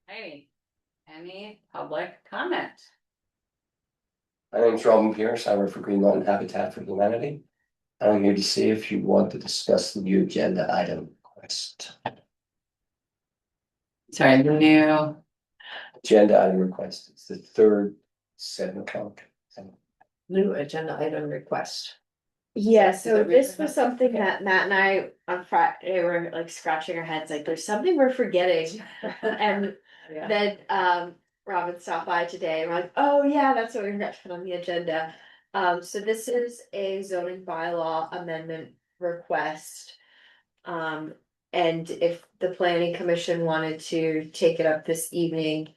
Hey, any public comment? My name's Robin Pierce. I work for Green Mountain Habitat for Humanity. I'm here to see if you want to discuss the new agenda item request. Sorry, the new, Agenda item request. It's the third 7 o'clock. New agenda item request. Yeah, Is so that this reasonable? was something Okay. that Matt and I on Friday were like scratching our heads, like there's something we're forgetting. And Yeah. then Robin stopped by today, and we're like, oh yeah, that's what we forgot to put on the agenda. So this is a zoning bylaw amendment request. And if the planning commission wanted to take it up this evening,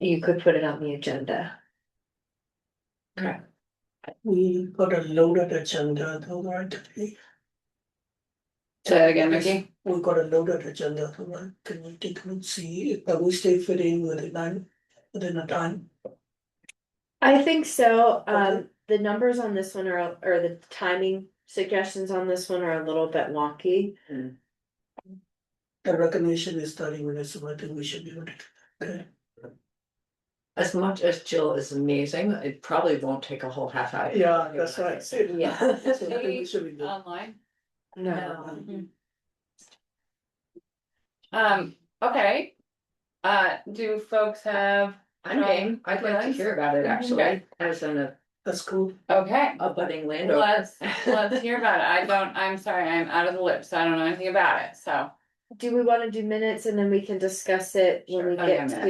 you could put it on the agenda. Okay. We got a loaded agenda though, right? Today. say that again, Mickey? We got a loaded agenda, though, right? Can we take a look, see if we stay fitting within a time? I think so, the numbers on this one are, or the timing suggestions on this one are a little bit wonky. The recognition is 30 minutes, so I think we should be able to. Okay. As much as Jill is amazing, it probably won't take a whole half hour. Yeah, that's right. Yeah. So I think we should be good. Online? No. Okay. Do folks have, I'm game. I'd like to hear about it actually, as an That's cool. okay, abutting landowner. let's hear about it. I'm sorry, I'm out of the loop, so I don't know anything about it, so. Do we wanna do minutes and then we can discuss it when we Sure. get Okay,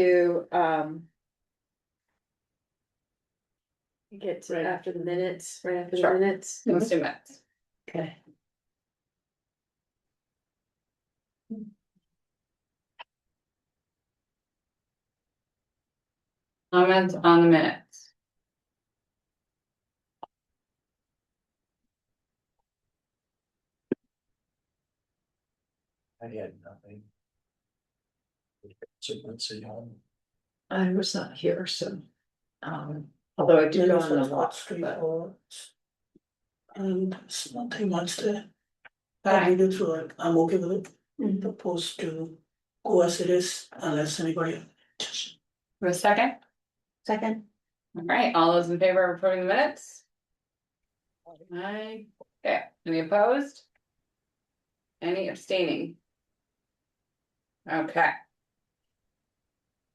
to, Right. after the minutes, right after the Sure. minutes? Let's do minutes. Okay. Comments on the minutes. I had nothing. So let's see. I was not here, so, although I do go on the Minutes walk, was straight but forward. And it's nothing much there. I Fine. read it through it, I'm okay with it, opposed to go as it is unless anybody. For a second, Second. all right, all those in favor of approving the minutes? Aye, okay, any opposed? Any abstaining? Okay.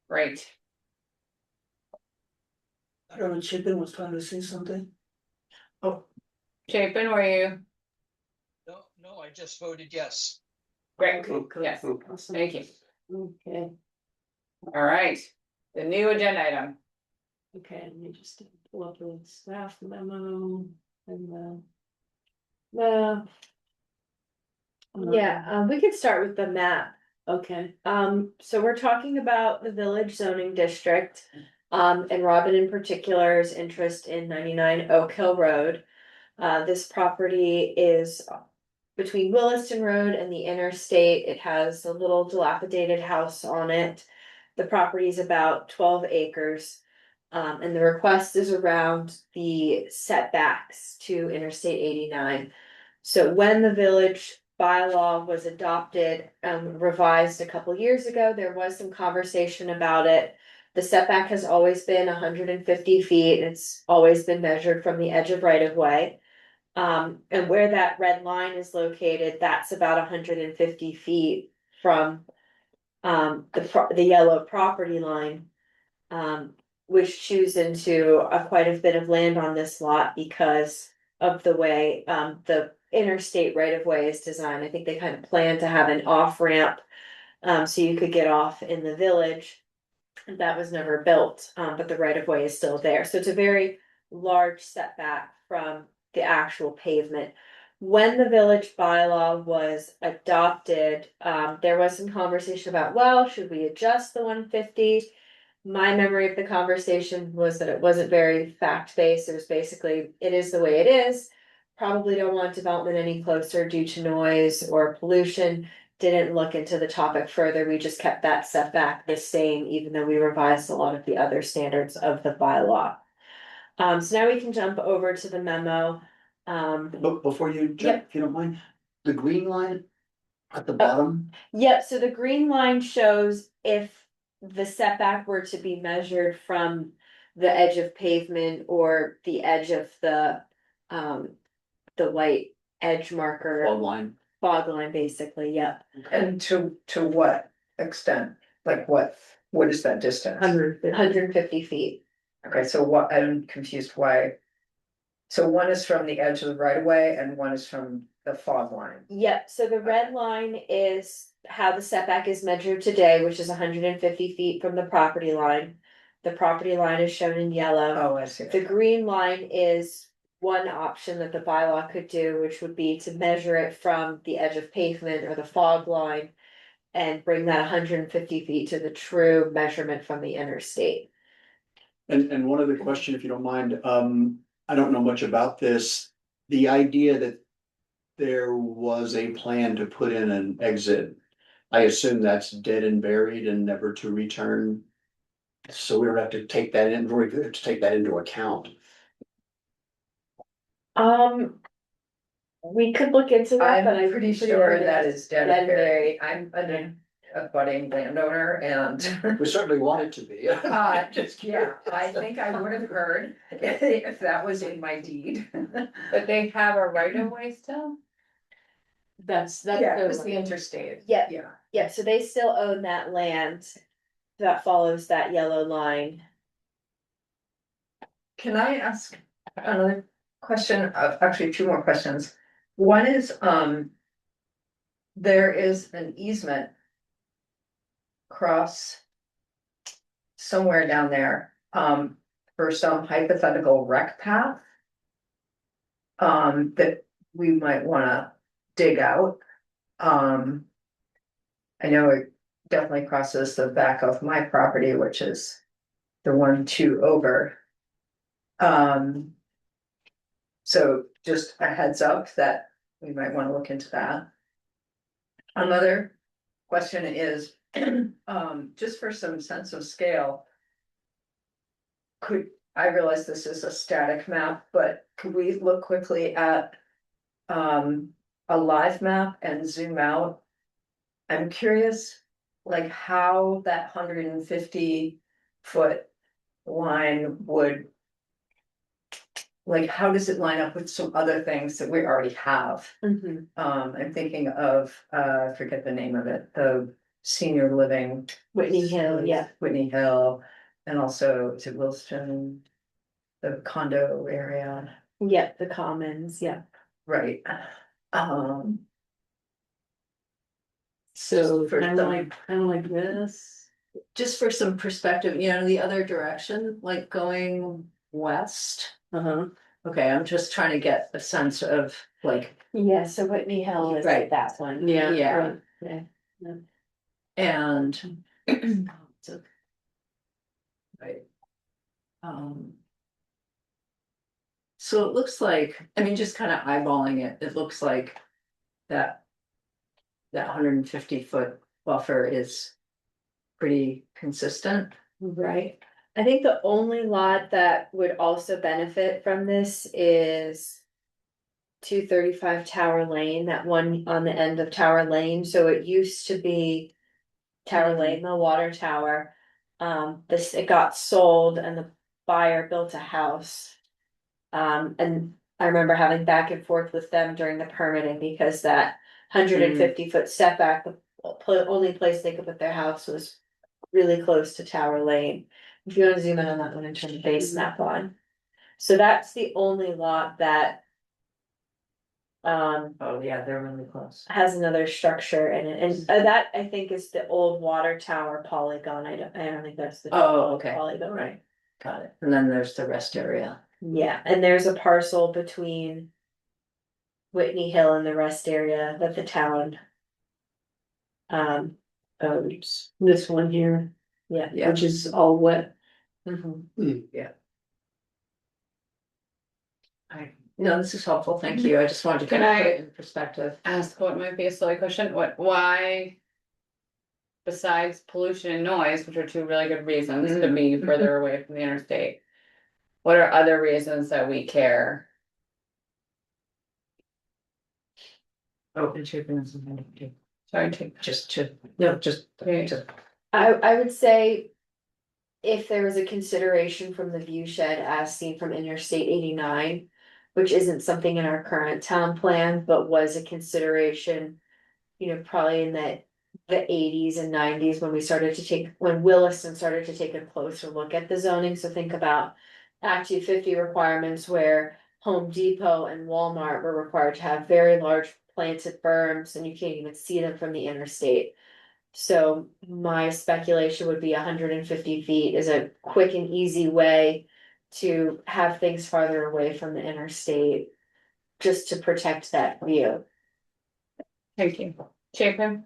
Great, I don't know, Chapin was trying to say something. Chapin, were you? No, I just voted yes. Great, Okay, cool. yes, Awesome. thank you, Okay, all right, the new agenda item. okay, let me just pull up the staff memo and the. Yeah, we could start with the map. Okay. So we're talking about the village zoning district. And Robin in particular's interest in 99 Oak Hill Road. This property is between Williston Road and the interstate. It has a little dilapidated house on it. The property is about 12 acres. And the request is around the setbacks to Interstate 89. So when the village bylaw was adopted, revised a couple years ago, there was some conversation about it. The setback has always been 150 feet. It's always been measured from the edge of right of way. And where that red line is located, that's about 150 feet from the yellow property line. Which chews into quite a bit of land on this lot because of the way the interstate right of way is designed. I think they kind of plan to have an off ramp. So you could get off in the village. That was never built, but the right of way is still there. So it's a very large setback from the actual pavement. When the village bylaw was adopted, there was some conversation about, well, should we adjust the 150? My memory of the conversation was that it wasn't very fact-based. It was basically, it is the way it is. Probably don't want development any closer due to noise or pollution. Didn't look into the topic further. We just kept that setback the same, even though we revised a lot of the other standards of the bylaw. So now we can jump over to the memo. But before you Yep. jump, if you don't mind, the green line at the bottom, Yep, so the green line shows if the setback were to be measured from the edge of pavement or the edge of the white edge marker, bottom line, fog line, basically, yep. And to what extent? Like what is that distance? 150 feet. Okay, so what, I'm confused why. So one is from the edge of the right of way and one is from the fog line. Yep, so the red line is how the setback is measured today, which is 150 feet from the property line. The property line is shown in yellow. Oh, I see. The green line is one option that the bylaw could do, which would be to measure it from the edge of pavement or the fog line. And bring that 150 feet to the true measurement from the interstate. and one other question, if you don't mind, I don't know much about this. The idea that there was a plan to put in an exit, I assume that's dead and buried and never to return. So we don't have to take that in, we have to take that into account. We could look into that, but I'm pretty sure that is dead and buried. I'm a budding landowner and. We certainly want it to be. Just kidding. Yeah, I think I would have heard if that was in my deed. But they have a right of way still? that's Yeah, it was the the interstate. Yeah. Yeah. Yeah, so they still own that land that follows that yellow line. Can I ask another question? Actually, two more questions. One is, there is an easement across somewhere down there, for some hypothetical rec path that we might wanna dig out. I know it definitely crosses the back of my property, which is the 1-2 over. So just a heads up that we might wanna look into that. Another question is, just for some sense of scale. I realize this is a static map, but could we look quickly at a live map and zoom out? I'm curious, like how that 150-foot line would. Like, how does it line up with some other things that we already have? I'm thinking of, forget the name of it, the senior living. Whitney Hill, yeah. Whitney Hill, and also to Williston, the condo area, Yep, the commons, yeah. right? So For kind of some- like this. Just for some perspective, you know, the other direction, like going west. Okay, I'm just trying to get a sense of like, Yeah, so Whitney Hill is Right. that one. Yeah. yeah, Yeah. and. so- Right. So it looks like, I mean, just kind of eyeballing it, it looks like that. That 150-foot buffer is pretty consistent. Right. I think the only lot that would also benefit from this is 235 Tower Lane, that one on the end of Tower Lane. So it used to be Tower Lane, the water tower. It got sold and the buyer built a house. And I remember having back and forth with them during the permitting because that 150-foot setback, the only place they could put their house was really close to Tower Lane. If you want to zoom in on that one and turn the base map on. So that's the only lot that Oh, yeah, they're really close. has another structure in it, and that I think is the old water tower polygon. I don't think that's the Oh, okay, polygon. right, got it, and then there's the rest area. Yeah, and there's a parcel between Whitney Hill and the rest area that the town owns. This one here, Yeah. Yeah. which is all wet. No, this is helpful, thank you, I just wanted to Can kind of I- put it in perspective. Ask what might be a silly question, why? Besides pollution and noise, which are two really good reasons to be further away from the interstate. What are other reasons that we care? Oh, and shaping this is kind of too. Sorry, take. Just to, no, just Okay. to, I would say. If there was a consideration from the view shed as seen from Interstate 89, which isn't something in our current town plan, but was a consideration. Probably in the 80s and 90s when Williston started to take a closer look at the zoning, so think about. Act 250 requirements where Home Depot and Walmart were required to have very large planted berms and you can't even see them from the interstate. So my speculation would be 150 feet is a quick and easy way to have things farther away from the interstate. Just to protect that view. Thank you. Chapin?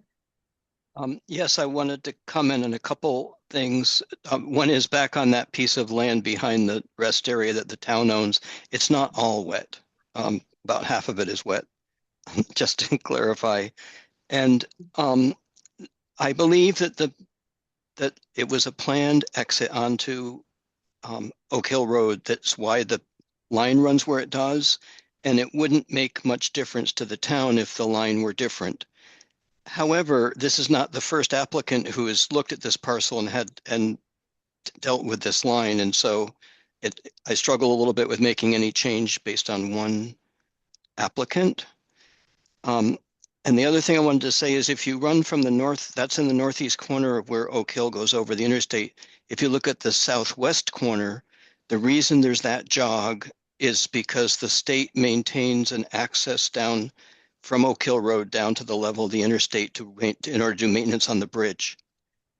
Yes, I wanted to comment on a couple things. One is back on that piece of land behind the rest area that the town owns. It's not all wet. About half of it is wet, just to clarify. And I believe that it was a planned exit onto Oak Hill Road. That's why the line runs where it does. And it wouldn't make much difference to the town if the line were different. However, this is not the first applicant who has looked at this parcel and dealt with this line. And so I struggle a little bit with making any change based on one applicant. And the other thing I wanted to say is if you run from the north, that's in the northeast corner of where Oak Hill goes over the interstate. If you look at the southwest corner, the reason there's that jog is because the state maintains an access down from Oak Hill Road down to the level of the interstate in order to do maintenance on the bridge.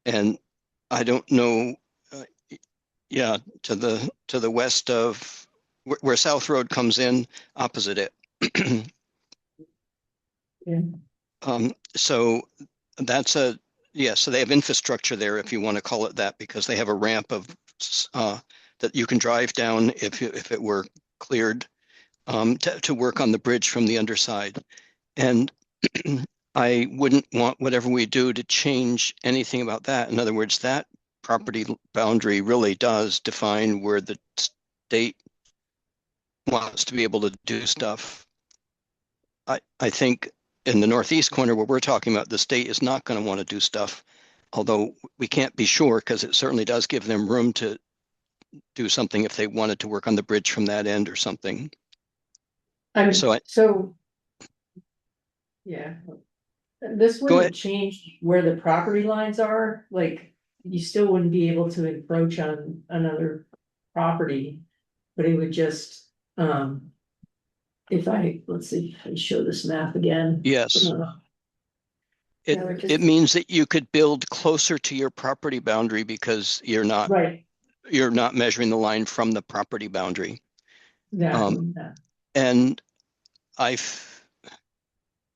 And I don't know, to the west of where South Road comes in, opposite it. Yeah. So that's so they have infrastructure there, if you want to call it that, because they have a ramp of that you can drive down if it were cleared to work on the bridge from the underside. And I wouldn't want whatever we do to change anything about that. In other words, that property boundary really does define where the state wants to be able to do stuff. I think in the northeast corner where we're talking about, the state is not going to want to do stuff, although we can't be sure because it certainly does give them room to do something if they wanted to work on the bridge from that end or something. Yeah. This Go ahead. wouldn't change where the property lines are, like, you still wouldn't be able to encroach on another property. But it would just, let's see, if I show this map again. Yes. It means that you could build closer to your property boundary because you're not measuring the line from the property boundary. Exactly. And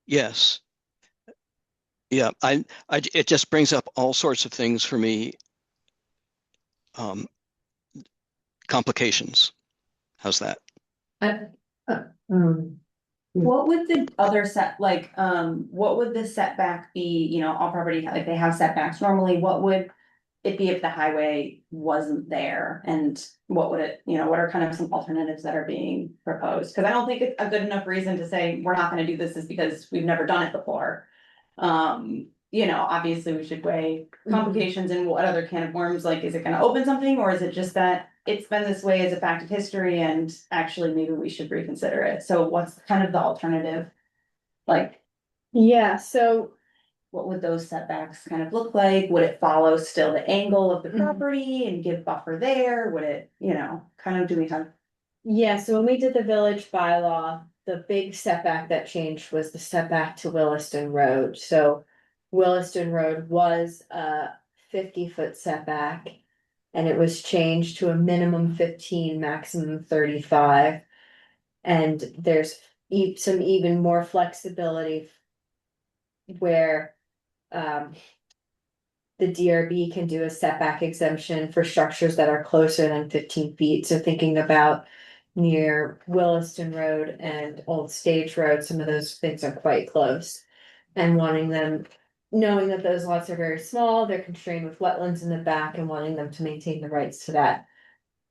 yes. Yeah, it just brings up all sorts of things for me. Complications. How's that? What would the other what would the setback be, all property, like they have setbacks normally, what would it be if the highway wasn't there? And what would it, what are kind of some alternatives that are being proposed? Cause I don't think it's a good enough reason to say, we're not gonna do this is because we've never done it before. Obviously we should weigh complications and what other can of worms, like, is it gonna open something, or is it just that it's been this way as a fact of history and actually maybe we should reconsider it? So what's kind of the alternative? Like, Yeah, so what would those setbacks kind of look like? Would it follow still the angle of the property and give buffer there? Would it, kind of, do we have? yeah, so when we did the village bylaw, the big setback that changed was the setback to Williston Road. So Williston Road was a 50-foot setback. And it was changed to a minimum 15, maximum 35. And there's some even more flexibility where the DRB can do a setback exemption for structures that are closer than 15 feet. So thinking about near Williston Road and Old Stage Road, some of those things are quite close. And knowing that those lots are very small, they're constrained with wetlands in the back and wanting them to maintain the rights to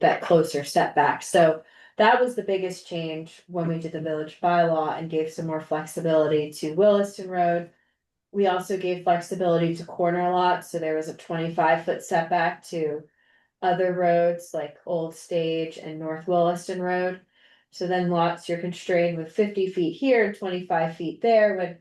that closer setback. So That was the biggest change when we did the village bylaw and gave some more flexibility to Williston Road. We also gave flexibility to corner lots, so there was a 25-foot setback to other roads like Old Stage and North Williston Road. So then lots, you're constrained with 50 feet here and 25 feet there, when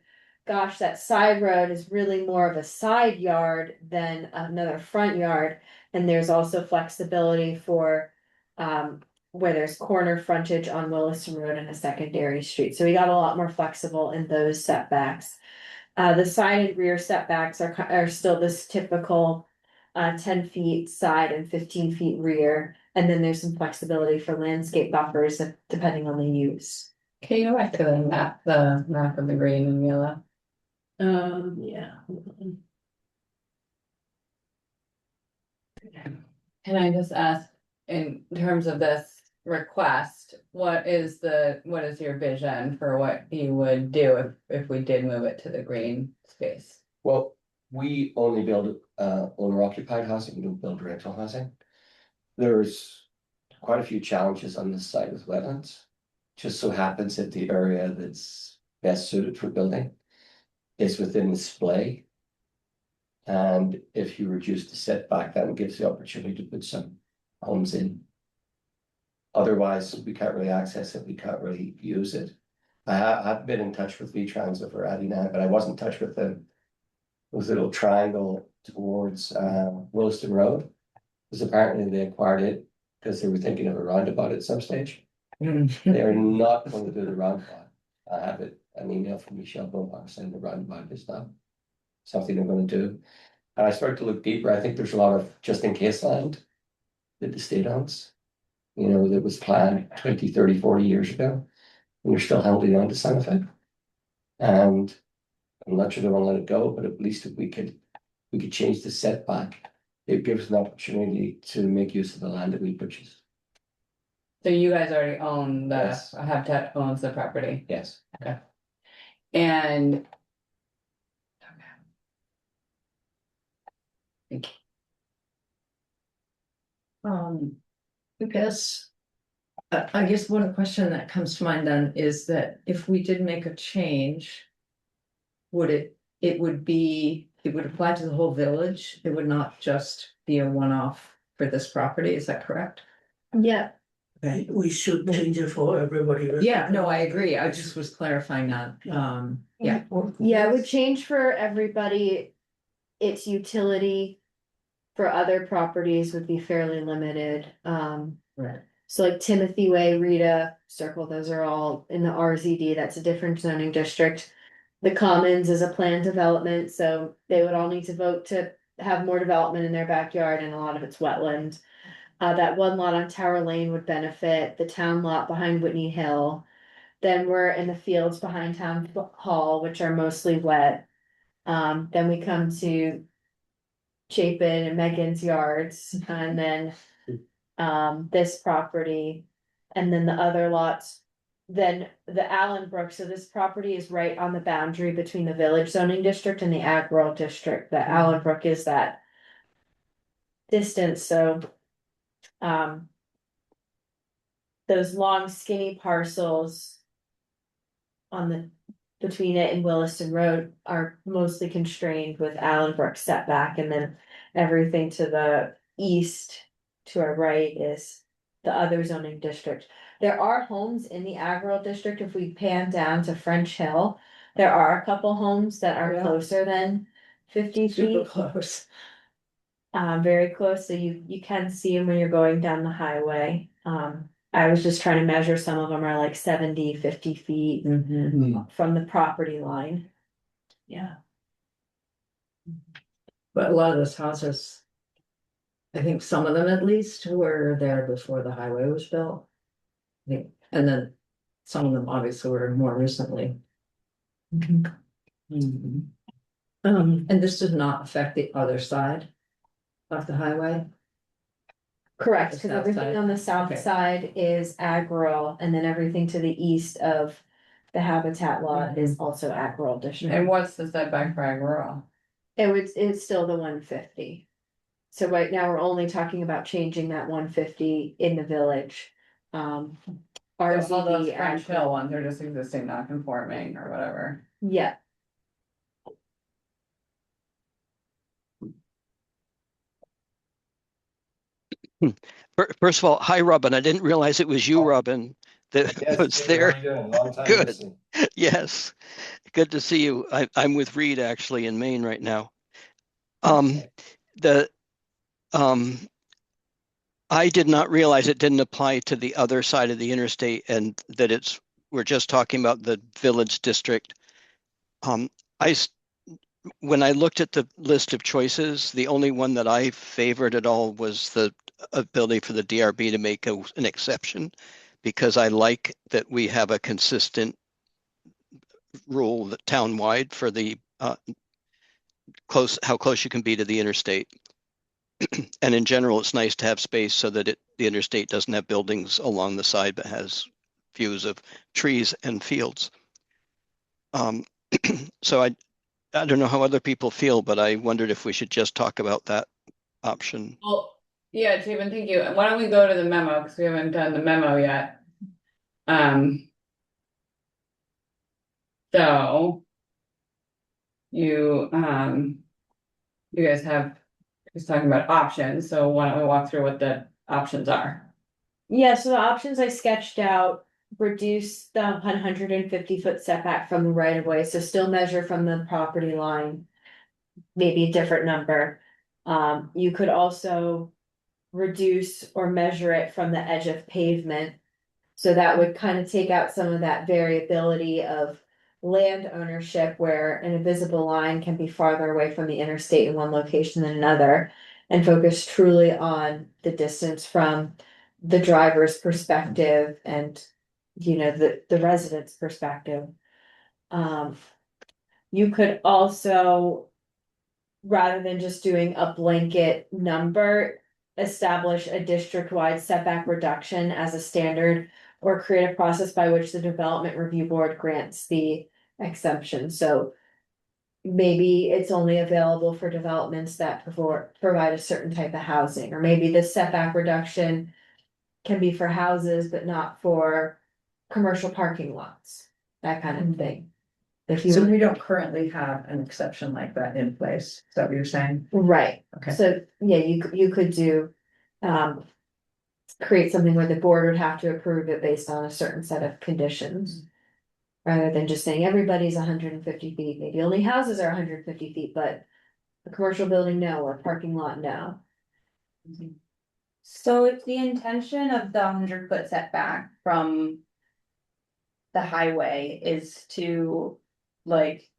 gosh, that side road is really more of a side yard than another front yard. And there's also flexibility for where there's corner frontage on Williston Road and a secondary street. So we got a lot more flexible in those setbacks. The side and rear setbacks are still this typical 10 feet side and 15 feet rear. And then there's some flexibility for landscape buffers depending on the use. Can you go back to the map of the green and yellow? Yeah. Can I just ask, in terms of this request, what is your vision for what you would do if we did move it to the green space? Well, we only build owner occupied housing, we don't build rental housing. There's quite a few challenges on this side with wetlands. Just so happens that the area that's best suited for building is within the splay. And if you reduce the setback, that gives the opportunity to put some homes in. Otherwise, we can't really access it, we can't really use it. I've been in touch with V-Trans over Adina, but I wasn't in touch with them. With a little triangle towards Williston Road, because apparently they acquired it because they were thinking of a roundabout at some stage. They're not going to do the roundabout. I have an email from Michelle Beaumont saying the roundabout is not something they're going to do. And I started to look deeper. I think there's a lot of just in case land that the state owns, you know, that was planned 20, 30, 40 years ago, and they're still holding on to some of it. And I'm not sure they want to let it go, but at least if we could change the setback, it gives an opportunity to make use of the land that we purchased. So you guys already own Yes. Habitat owns the property, Yes. and. Okay. I guess one question that comes to mind then is that if we did make a change. It would apply to the whole village, it would not just be a one-off for this property, is that correct? Yeah. Okay, we should change it for everybody. Yeah, no, I agree, I just was clarifying that, yeah. Yeah, it would change for everybody. Its utility for other properties would be fairly limited. Right. So like Timothy Way, Rita Circle, those are all in the RZD, that's a different zoning district. The Commons is a planned development, so they would all need to vote to have more development in their backyard, and a lot of it's wetland. That one lot on Tower Lane would benefit, the town lot behind Whitney Hill. Then we're in the fields behind Town Hall, which are mostly wet. Then we come to Chapin and Megan's yards, and then this property, and then the other lots. Then the Allen Brook, so this property is right on the boundary between the village zoning district and the ag rural district. The Allen Brook is that distance, so those long skinny parcels on the between it and Williston Road are mostly constrained with Allen Brook setback, and then everything to the east to our right is the other zoning district. There are homes in the ag rural district. If we pan down to French Hill, there are a couple homes that are Yeah. closer than 50 Super feet. close. Very close, so you can see them when you're going down the highway. I was just trying to measure, some of them are like 70, 50 feet from the property line. Yeah. But a lot of those houses. I think some of them at least were there before the highway was built. I think, and then some of them obviously were more recently. And this did not affect the other side of the highway. Correct, The because south everything side. on the south Okay. side is ag rural, and then everything to the east of the habitat lot is also ag rural district. And what's the setback for ag rural? It's still the 150. So right now, we're only talking about changing that 150 in the village. um. All those RZD French ag. Hill ones are just existing non-conforming or whatever. Yeah, First of all, hi, Robin. I didn't realize it was you, Robin, that Yes, was David, how there. are you doing? Long time no Good. see. Yes, good to see you. I'm with Reed actually in Maine right now. Um, the I did not realize it didn't apply to the other side of the interstate and that we're just talking about the village district. Um, I when I looked at the list of choices, the only one that I favored at all was the ability for the DRB to make an exception, because I like that we have a consistent rule that town-wide for the how close you can be to the interstate. And in general, it's nice to have space so that the interstate doesn't have buildings along the side, but has views of trees and fields. So I don't know how other people feel, but I wondered if we should just talk about that option. Well, yeah, Stephen, thank you. Why don't we go to the memo, because we haven't done the memo yet. So. You guys have, he's talking about options, so why don't we walk through what the options are? yeah, so the options I sketched out, reduce the 150-foot setback from the right of way, so still measure from the property line. Maybe a different number. You could also reduce or measure it from the edge of pavement. So that would kind of take out some of that variability of land ownership where an invisible line can be farther away from the interstate in one location than another. And focus truly on the distance from the driver's perspective and, the resident's perspective. You could also, rather than just doing a blanket number, establish a district-wide setback reduction as a standard or create a process by which the development review board grants the exemption. So maybe it's only available for developments that provide a certain type of housing, or maybe the setback reduction can be for houses, but not for commercial parking lots, that kind of thing. If So you, we don't currently have an exception like that in place, is that what you're saying? right, Okay. so, yeah, you could do, create something where the board would have to approve it based on a certain set of conditions. Rather than just saying everybody's 150 feet, maybe only houses are 150 feet, but a commercial building, no, or parking lot, no. So if the intention of the 100-foot setback from the highway is to, like,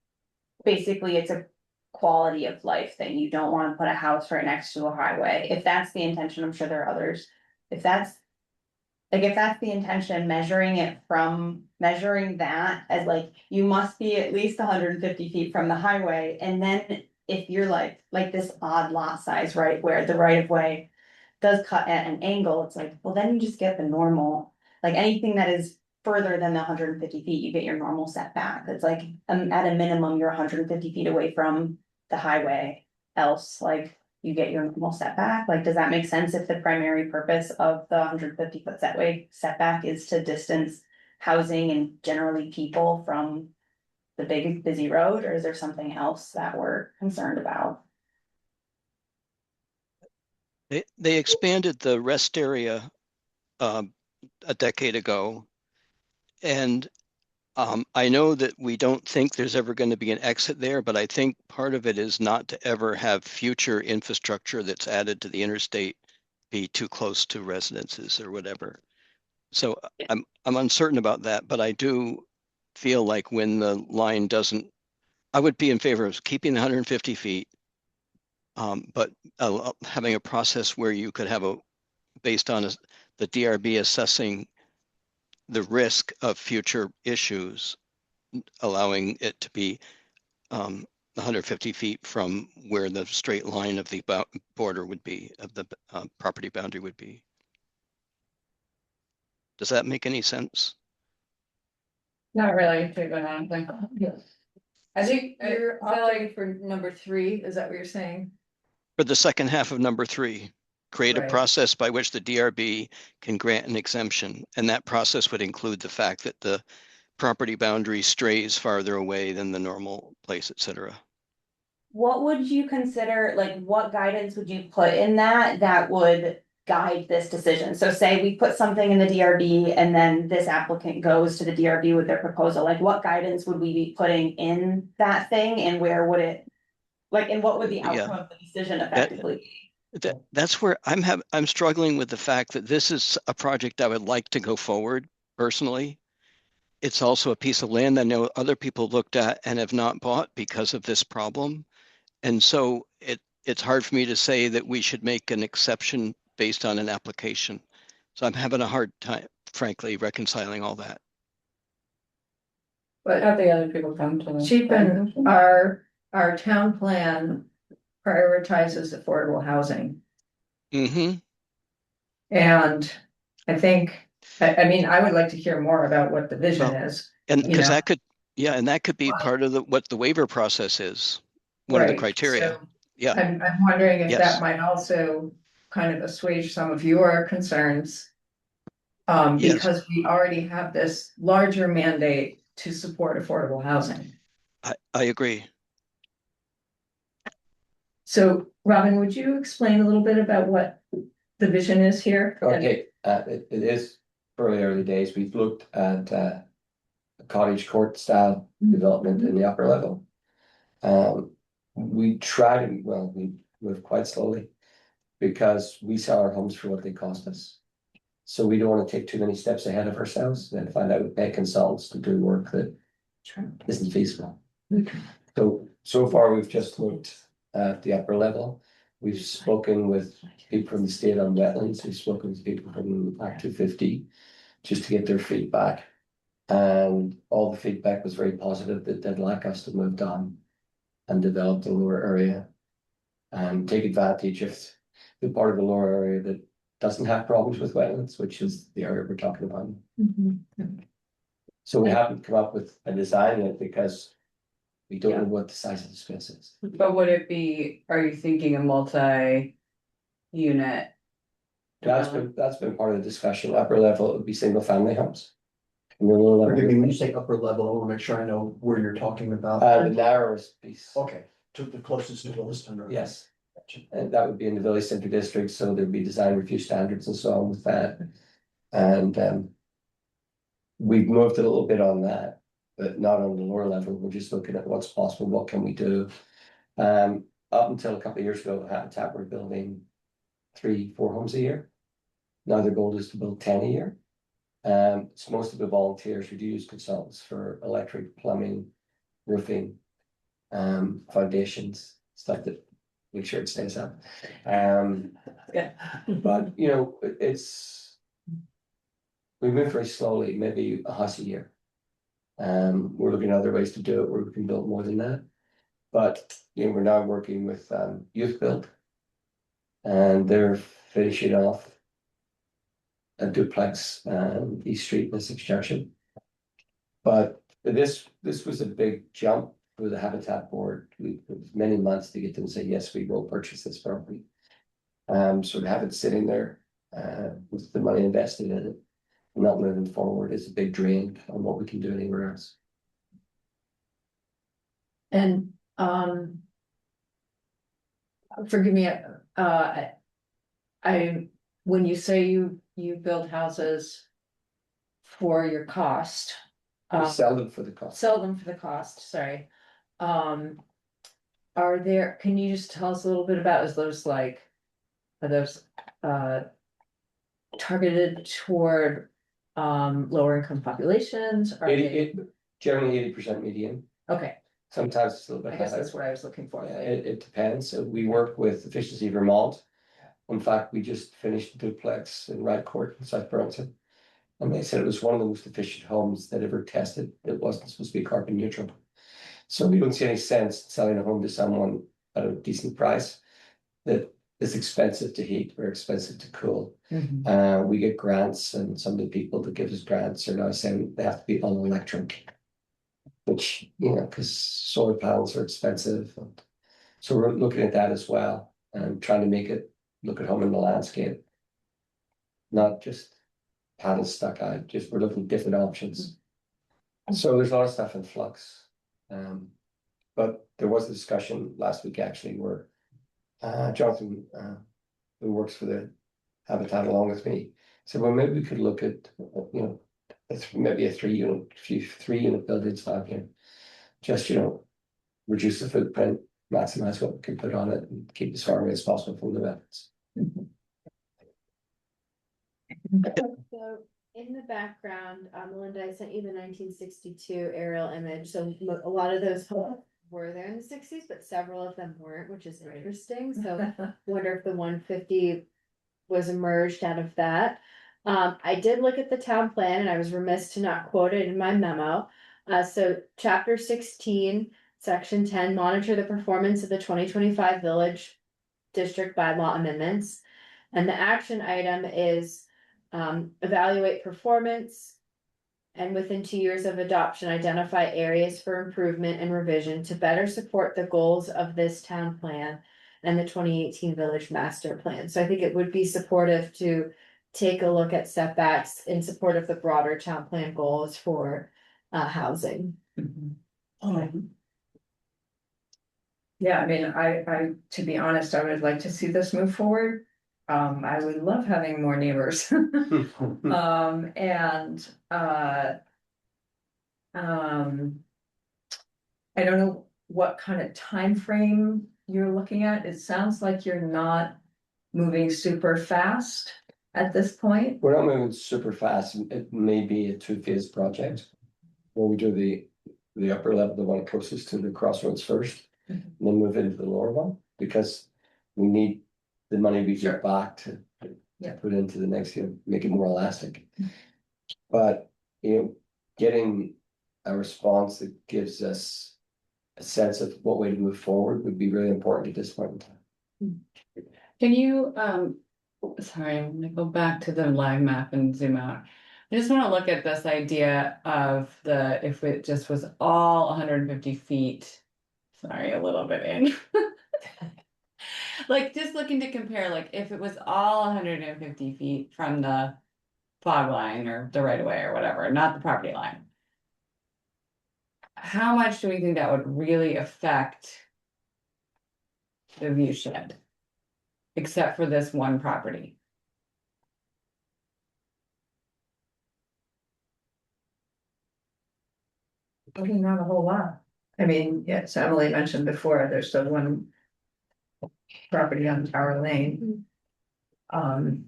basically it's a quality of life thing, you don't wanna put a house right next to a highway, if that's the intention, I'm sure there are others. If that's the intention, measuring that as like, you must be at least 150 feet from the highway, and then if you're like this odd lot size, right, where the right of way does cut at an angle, it's like, well, then you just get the normal, like anything that is further than the 150 feet, you get your normal setback. It's like, at a minimum, you're 150 feet away from the highway, else like you get your normal setback. Like, does that make sense if the primary purpose of the 150-foot setback is to distance housing and generally people from the big busy road, or is there something else that we're concerned about? They expanded the rest area a decade ago, and I know that we don't think there's ever going to be an exit there, but I think part of it is not to ever have future infrastructure that's added to the interstate be too close to residences or whatever. So I'm uncertain about that, but I do feel like when the line doesn't, I would be in favor of keeping the 150 feet, but having a process where you could have based on the DRB assessing the risk of future issues, allowing it to be 150 feet from where the straight line of the border would be, of the property boundary would be. Does that make any sense? Not really, Stephen, I don't think. I think, You're I feel like, opting for number 3, is that what you're saying? For the second half of number 3. create a Right. process by which the DRB can grant an exemption. And that process would include the fact that the property boundary strays farther away than the normal place, et cetera. What would you consider, like, what guidance would you put in that would guide this decision? So say we put something in the DRB and then this applicant goes to the DRB with their proposal, like what guidance would we be putting in that thing and where would it? Like, and what would the outcome of the decision effectively be? That's where I'm struggling with the fact that this is a project I would like to go forward personally. It's also a piece of land I know other people looked at and have not bought because of this problem. And so it's hard for me to say that we should make an exception based on an application. So I'm having a hard time, frankly, reconciling all that. But Have the other people come to the. Chiefin, our town plan prioritizes affordable housing. Mm-hmm. And I think, I mean, I would like to hear more about what the vision Well, is. And you because know? that could, yeah, and that could be Well- part of what the waiver process is. One of the Right, criteria. so Yeah. I'm wondering if Yes. that might also kind of assuage some of your concerns. Yes. Because we already have this larger mandate to support affordable housing. I agree. So Robin, would you explain a little bit about what the vision is here? Okay, it is fairly early days. We've looked at a cottage court style development in the upper level. We tried, well, we moved quite slowly because we sell our homes for what they cost us. So we don't want to take too many steps ahead of ourselves and find out we pay consultants to do work that isn't feasible. So far, we've just looked at the upper level. We've spoken with people from the state on wetlands. We've spoken with people from Act 250 just to get their feedback. And all the feedback was very positive that they'd like us to move down and develop the lower area and take advantage of the part of the lower area that doesn't have problems with wetlands, which is the area we're talking about. So we haven't come up with a design yet because we don't know what the size of the space is. But would it be, are you thinking a multi-unit? That's been part of the discussion. Upper level, it would be single family homes. And the lower level, Forgive me, when you say upper level, I want to make sure I know where you're talking about. the narrowest piece. Okay, to the closest to Williston. right? Yes. And that would be in the village center district, so there'd be design review standards and so on with that. And we've moved a little bit on that, but not on the lower level. We're just looking at what's possible, what can we do? Up until a couple of years ago, Habitat were building 3-4 homes a year. Now their goal is to build 10 a year. It's mostly the volunteers. We do use consultants for electric, plumbing, roofing, foundations, stuff that make sure it stays up. But you know, we move very slowly, maybe a house a year. We're looking at other ways to do it where we can build more than that. But you know, we're now working with Youth Build, and they're finishing off a duplex East Street, Essex Junction. But this was a big jump for the Habitat Board. It was many months to get them to say, yes, we will purchase this property. So to have it sitting there with the money invested in it, not moving forward is a big drain on what we can do anywhere else. And forgive me, when you say you build houses for your cost. We sell them for the cost. Sell them for the cost, sorry. Are there, can you just tell us a little bit about, are those targeted toward lower income populations? Are they, Generally 80% median. okay, Sometimes it's a little I bit guess higher. that's what I was looking for. Yeah, it depends. So we work with Efficiency Vermont. In fact, we just finished a duplex in Wright Court in South Burlington. And they said it was one of the most efficient homes that ever tested. It wasn't supposed to be carbon neutral. So we don't see any sense selling a home to someone at a decent price that is expensive to heat or expensive to cool. We get grants, and some of the people that give us grants are now saying they have to be all electric. Which, you know, because solar panels are expensive. And so we're looking at that as well and trying to make it look at home in the landscape. Not just panel stuck out, just we're looking at different options. So there's a lot of stuff in flux. But there was a discussion last week actually where Jonathan, who works for the Habitat along with me, said, well, maybe we could look at, maybe a 3-unit building style here. Just, reduce the footprint, maximize what we can put on it and keep as far away as possible from the wetlands. So in the background, Melinda, I sent you the 1962 aerial image, so a lot of those homes were there in the 60s, but several of them weren't, which is interesting, so wonder if the 150 was emerged out of that. I did look at the town plan and I was remiss to not quote it in my memo. So chapter 16, section 10, monitor the performance of the 2025 village district bylaw amendments. And the action item is evaluate performance and within 2 years of adoption, identify areas for improvement and revision to better support the goals of this town plan and the 2018 village master plan. So I think it would be supportive to take a look at setbacks in support of the broader town plan goals for housing. Yeah, I mean, I, to be honest, I would like to see this move forward. I would love having more neighbors. And I don't know what kind of time frame you're looking at. It sounds like you're not moving super fast at this point. We're not moving super fast. It may be a 2-phase project. Where we do the upper level, the one closest to the crossroads first, and then move into the lower one, because we need the money we get back to put into the next year, make it more elastic. But, getting a response that gives us a sense of what way to move forward would be really important at this point in time. Can you, sorry, I'm gonna go back to the line map and zoom out. I just wanna look at this idea of if it just was all 150 feet. Sorry, a little bit in. Like, just looking to compare, like, if it was all 150 feet from the fog line or the right of way or whatever, not the property line. How much do we think that would really affect the view shed? Except for this one property? Not a whole lot. I mean, yes, Emily mentioned before, there's the one property on Tower Lane. And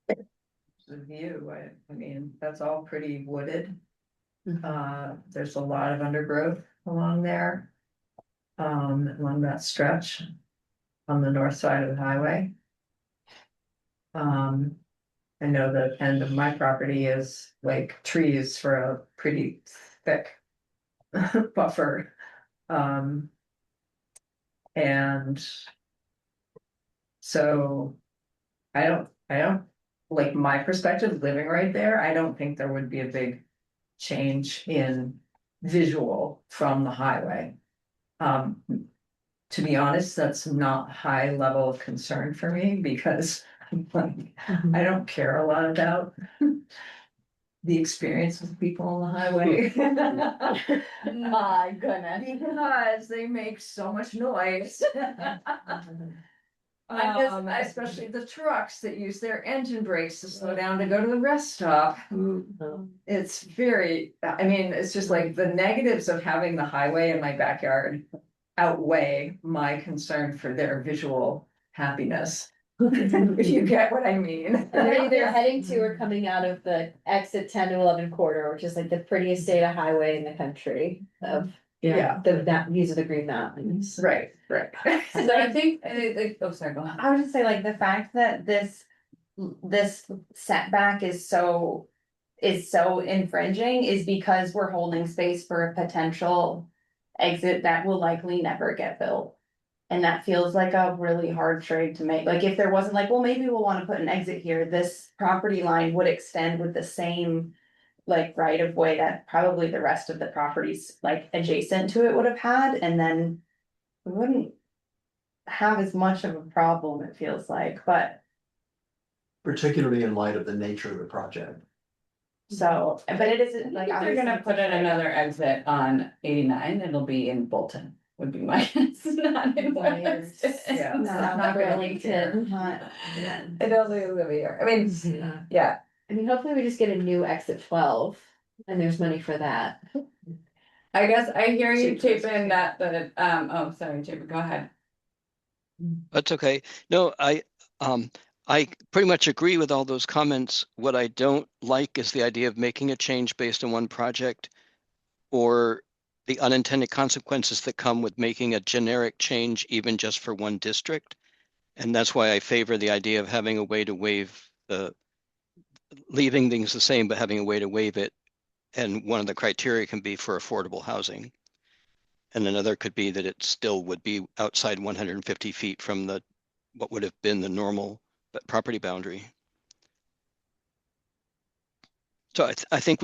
the view, I mean, that's all pretty wooded. There's a lot of undergrowth along there. Along that stretch on the north side of the highway. I know the end of my property is like trees for a pretty thick buffer. And so I don't like my perspective living right there. I don't think there would be a big change in visual from the highway. To be honest, that's not high level of concern for me because I don't care a lot about the experience with people on the highway. My goodness. Because they make so much noise. Especially the trucks that use their engine brakes to slow down to go to the rest stop. It's it's just like the negatives of having the highway in my backyard outweigh my concern for their visual happiness. If you get what I mean. They're either heading to or coming out of the exit 10 to 11 corridor, which is like the prettiest data highway in the country of that views of the Green Mountains. Right. So I think, oh, sorry, go ahead. I would just say like the fact that this setback is so infringing is because we're holding space for a potential exit that will likely never get built. And that feels like a really hard trade to make. Like if there wasn't like, well, maybe we'll want to put an exit here, this property line would extend with the same like right of way that probably the rest of the properties like adjacent to it would have had, and then we wouldn't have as much of a problem, it feels like, but Particularly in light of the nature of the project. so, but it isn't like. If they're gonna put in another exit on 89, it'll be in Bolton, would be my guess, not in Williston. Yeah. Not Burlington. It'll be here, I mean, yeah, I mean, hopefully we just get a new exit 12 and there's money for that. I guess I hear you, Cheap. Chapin, oh, sorry, Chapin, go ahead. That's okay. No, I pretty much agree with all those comments. What I don't like is the idea of making a change based on one project or the unintended consequences that come with making a generic change even just for one district. And that's why I favor the idea of having a way to waive leaving things the same, but having a way to waive it. And one of the criteria can be for affordable housing. And another could be that it still would be outside 150 feet from what would have been the normal property boundary. So I think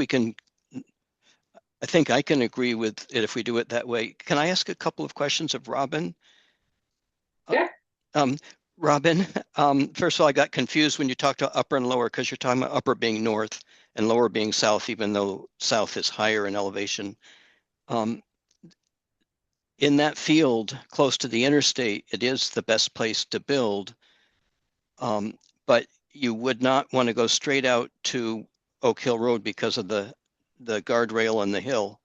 I can agree with it if we do it that way. Can I ask a couple of questions of Robin? Yeah. Robin, first of all, I got confused when you talked about upper and lower because you're talking about upper being north and lower being south, even though south is higher in elevation. In that field close to the interstate, it is the best place to build. But you would not want to go straight out to Oak Hill Road because of the guardrail and the hill.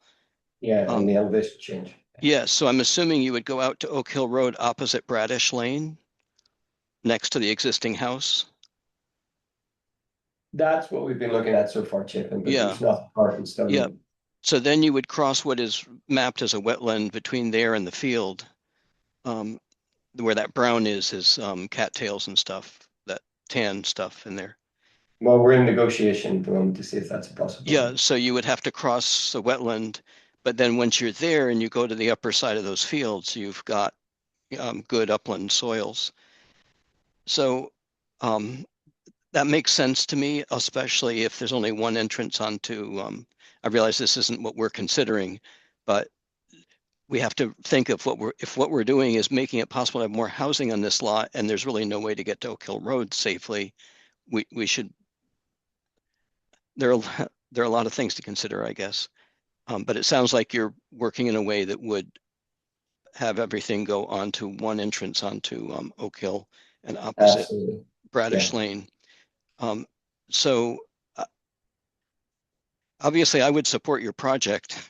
Yeah, and the elevation change. Yeah, so I'm assuming you would go out to Oak Hill Road opposite Bradish Lane, next to the existing house. That's what we've been looking at so far, Chip, but Yeah. there's not hard and stone. Yeah. So then you would cross what is mapped as a wetland between there and the field. Where that brown is cattails and stuff, that tan stuff in there. Well, we're in negotiation at the moment to see if that's a possibility. Yeah, so you would have to cross the wetland, but then once you're there and you go to the upper side of those fields, you've got good upland soils. So that makes sense to me, especially if there's only one entrance onto, I realize this isn't what we're considering, but we have to think of if what we're doing is making it possible to have more housing on this lot and there's really no way to get to Oak Hill Road safely, we should, there are a lot of things to consider, I guess. But it sounds like you're working in a way that would have everything go onto one entrance onto Oak Hill and opposite Absolutely. Bradish Lane. So obviously I would support your project,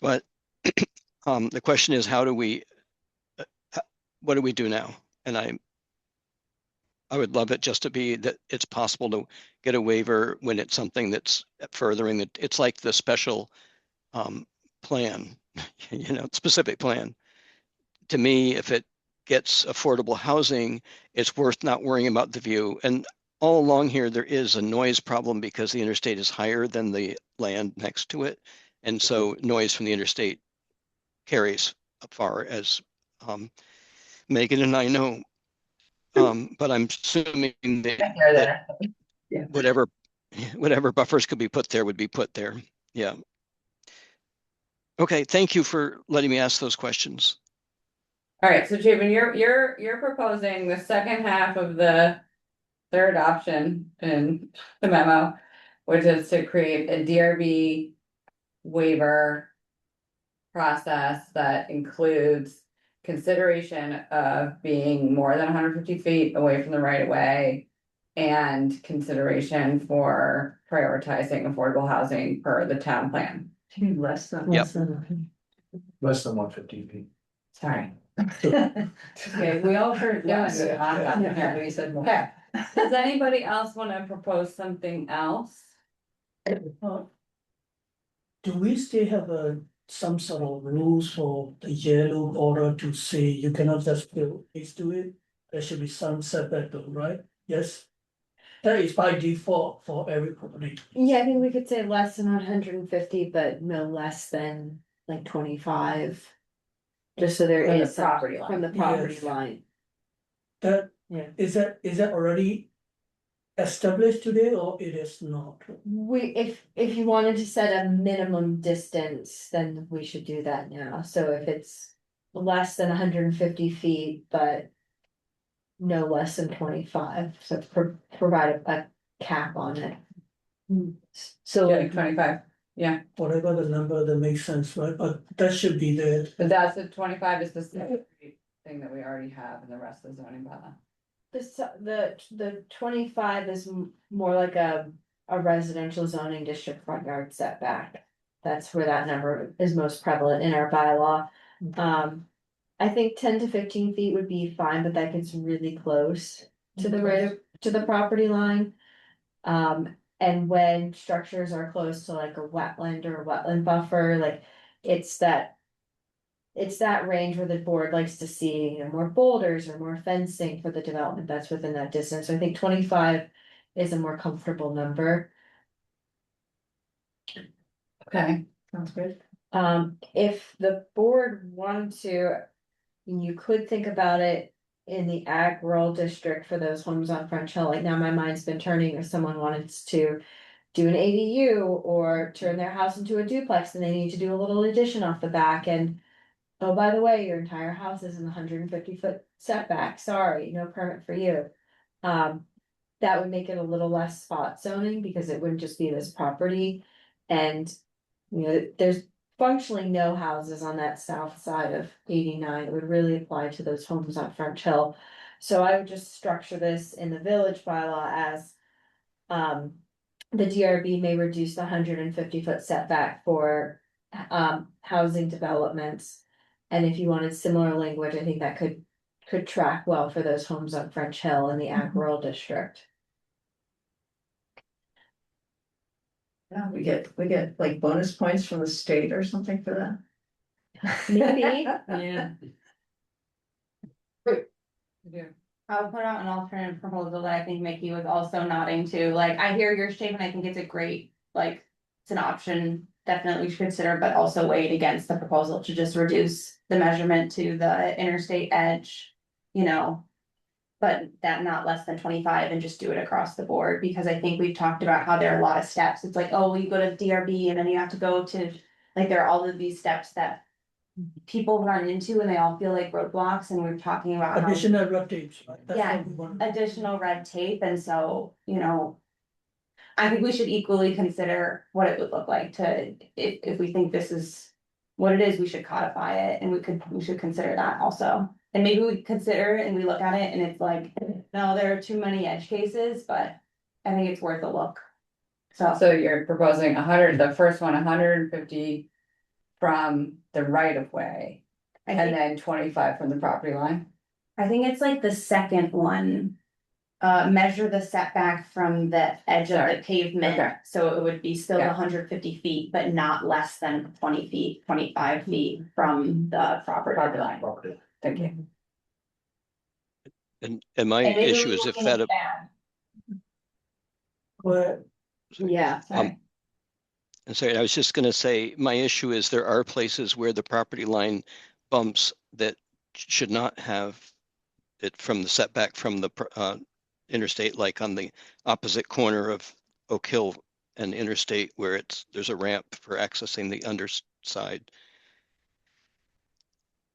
but the question is, what do we do now? And I would love it just to be that it's possible to get a waiver when it's something that's furthering it's like the special plan, specific plan. To me, if it gets affordable housing, it's worth not worrying about the view. And all along here, there is a noise problem because the interstate is higher than the land next to it. And so noise from the interstate carries far, as Megan and I know. But I'm assuming that whatever buffers could be put there would be put there. Yeah. Okay, thank you for letting me ask those questions. All right, so Chapin, you're proposing the second half of the third option in the memo, which is to create a DRB waiver process that includes consideration of being more than 150 feet away from the right of way and consideration for prioritizing affordable housing per the town plan. Less than. Yep. Less than 150 feet. Sorry. Okay, we all heard that. Yeah, we said more. Okay, does anybody else want to propose something else? Do we still have some sort of rules for the yellow border to say you cannot just build next to it? There should be some setback though, right? Yes. That is by default for every property. Yeah, I think we could say less than 150, but no less than like 25. Just so there From the is some- property line. From the property Yes. line. That, Yeah. is that already established today or it is not? If you wanted to set a minimum distance, then we should do that now. So if it's less than hundred and fifty feet, but no less than 25, so provide a cap on it. So Yeah, 25, yeah, Whatever the number that makes sense, right? But that should be there. but that's the 25 is the same thing that we already have in the rest of the zoning bylaw. the 25 is more like a residential zoning district front yard setback. That's where that number is most prevalent in our bylaw. I think 10 to 15 feet would be fine, but that gets really close to the property line. And when structures are close to like a wetland or a wetland buffer, like it's that. It's that range where the board likes to see, you know, more boulders or more fencing for the development that's within that distance. So I think 25 is a more comfortable number. Okay, sounds good. If the board wanted to, you could think about it in the ag rural district for those homes on French Hill. Like now my mind's been turning if someone wanted to do an ADU or turn their house into a duplex and they need to do a little addition off the back and oh, by the way, your entire house is in the 150-foot setback, sorry, no permit for you. That would make it a little less spot zoning because it wouldn't just be this property. And, you know, there's functionally no houses on that south side of 89. It would really apply to those homes on French Hill. So I would just structure this in the village bylaw as, the DRB may reduce the 150-foot setback for, housing developments. And if you wanted similar language, I think that could track well for those homes on French Hill in the ag rural district. Yeah, we get like bonus points from the state or something for that. Maybe, Yeah. Yeah. I'll put out an alternative proposal that I think Mickey was also nodding to, like, I hear your statement, I think it's a great, like, it's an option. Definitely we should consider, but also weighed against the proposal to just reduce the measurement to the interstate edge, you know. But that not less than 25 and just do it across the board, because I think we've talked about how there are a lot of steps. It's like, oh, you go to DRB and then you have to go to, like, there are all of these steps that people run into and they all feel like roadblocks, and we're talking about how Additional red tapes, right? That's Yeah, what we want. additional red tape, and so, you know. I think we should equally consider what it would look like to, if we think this is what it is, we should codify it, and we should consider that also. And maybe we consider it and we look at it and it's like, no, there are too many edge cases, but I think it's worth a look. So you're proposing 100, the first one, 150 from the right of way, I and think, then 25 from the property line? I think it's like the second one. Measure the setback from the edge of Sorry. the pavement, Okay. so it would be still Yeah. 150 feet, but not less than 20 feet, 25 feet from the property Property line. line. Thank you. And my And maybe issue we is if can that, expand. Well, yeah. Sorry. I'm sorry, I was just gonna say, my issue is there are places where the property line bumps that should not have it from the setback from the interstate, like on the opposite corner of Oak Hill and Interstate, where there's a ramp for accessing the underside.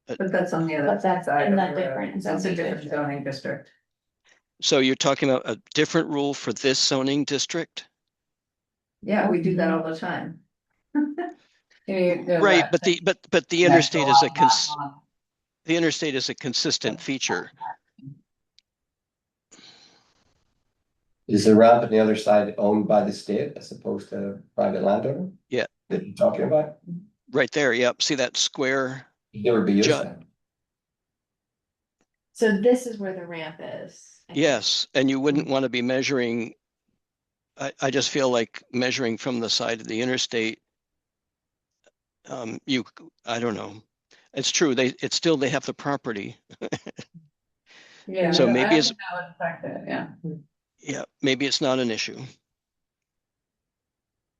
But that's on the other But that's side in of that the road. different That's a zoning different district. zoning district. So you're talking about a different rule for this zoning district? Yeah, we do that all the time. Right, but the interstate is the interstate is a consistent feature. Is the ramp on the other side owned by the state as opposed to private landowner? Yeah. That you're talking about? Right there, yep, see that square? Never be used Ju- then. So this is where the ramp is. I think. Yes, and you wouldn't want to be measuring. I just feel like measuring from the side of the interstate. I don't know. It's true, they have the property. Yeah. So I maybe don't it's- think that would affect it, yeah. Yeah, maybe it's not an issue.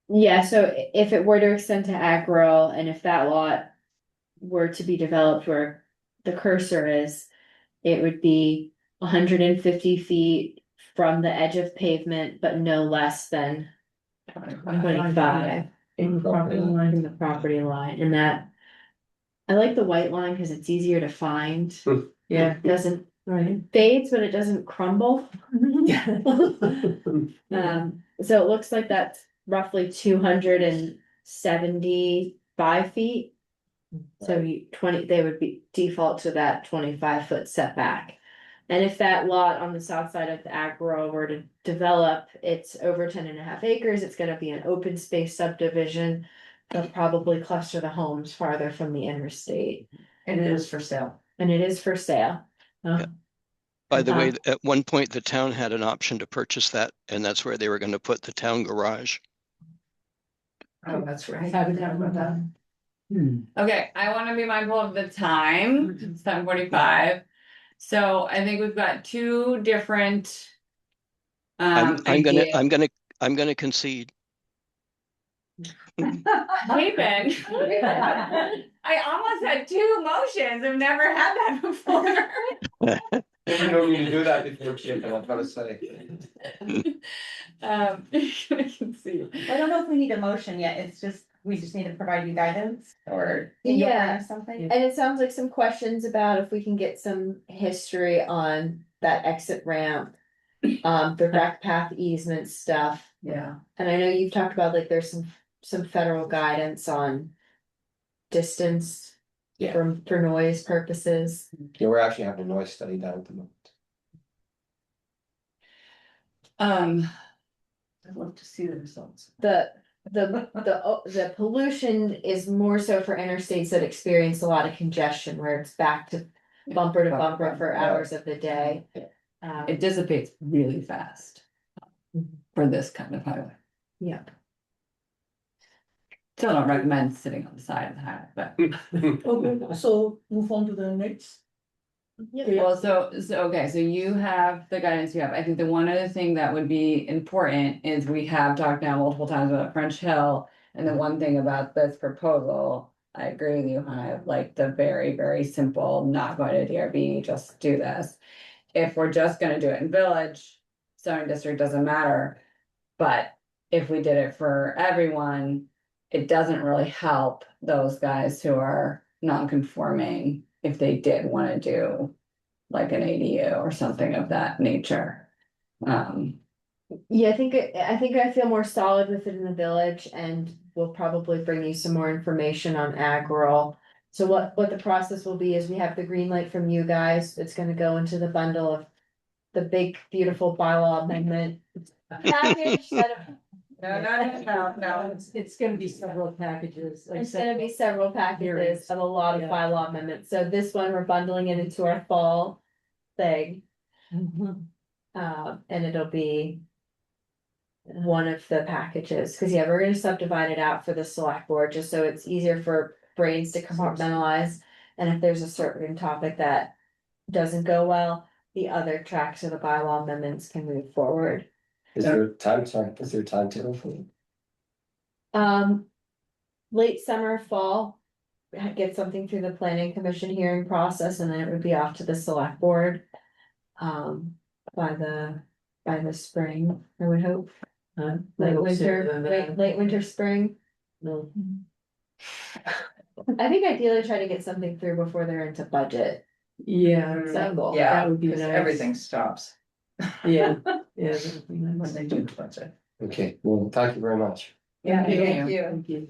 Yeah, so if it were to extend to ag rural, and if that lot were to be developed where the cursor is, it would be 150 feet from the edge of pavement, but no less than 25 In the property line. from the property line, and that I like the white line because it's easier to find. Yeah, It doesn't right. fades, but it doesn't crumble. So it looks like that's roughly 275 feet. So they would be default to that 25-foot setback. And if that lot on the south side of the agro were to develop, it's over 10.5 acres, it's gonna be an open space subdivision. They'll probably cluster the homes farther from the interstate, And it is for sale. and it is for sale. By the way, Uh-huh. at one point, the town had an option to purchase that, and that's where they were going to put the town garage. Oh, that's right. I would have that. Okay, I wanna be mindful of the time, it's 7:45. So I think we've got two different. I'm Ideas. I'm gonna concede. Hey, Ben. I almost had two motions, I've never had that before. Never known you to do that before, Chip, and I'm gonna say. I can see. I don't know if we need a motion yet, it's just, we just need to provide you guidance, or. can you Yeah. learn something? And it sounds like some questions about if we can get some history on that exit ramp. The rec path easement stuff, Yeah, and I know you've talked about like there's some federal guidance on. Distance. Yeah. For noise purposes. Yeah, we're actually having a noise study done at the moment. I'd love to see the results. The pollution is more so for interstates that experience a lot of congestion where it's back to bumper to bumper for hours of the day. It dissipates really fast. For this kind of highway. Yeah. Still don't recommend sitting on the side of the highway, but. Okay, so move on to the next. Well, so okay, so you have the guidance you have. I think the one other thing that would be important is we have talked now multiple times about French Hill. And the one thing about this proposal, I agree with you, Hannah, like the very, very simple, not going to DRB, just do this. If we're just gonna do it in village, zoning district doesn't matter. But if we did it for everyone, it doesn't really help those guys who are non-conforming if they did want to do like an ADU or something of that nature. Yeah, I think I feel more solid with it in the village, and we'll probably bring you some more information on ag rural. So what the process will be is we have the green light from you guys, it's gonna go into the bundle of. The big beautiful bylaw amendment. Package that No. It's gonna be several packages. Like It's gonna be several packages Hearings. of a lot of Yeah. bylaw amendments, so this one, we're bundling it into our fall thing. Mhm. And it'll be. One of the packages, cause yeah, we're gonna subdivide it out for the select board, just so it's easier for brains to compartmentalize. And if there's a certain topic that doesn't go well, the other tracks of the bylaw amendments can move forward. Is there a timetable for it? Late summer, fall. Get something through the planning commission hearing process, and then it would be off to the select board. By the spring, I would hope. Late winter, late winter, spring. No. I think ideally try to get something through before they're into budget. Yeah, Cycle. Yeah, that would be because nice. everything stops. Yeah, yeah. that would be When nice. they do the budget. Okay, well, thank you very much. Yeah, Thank thank you. you. Thank you.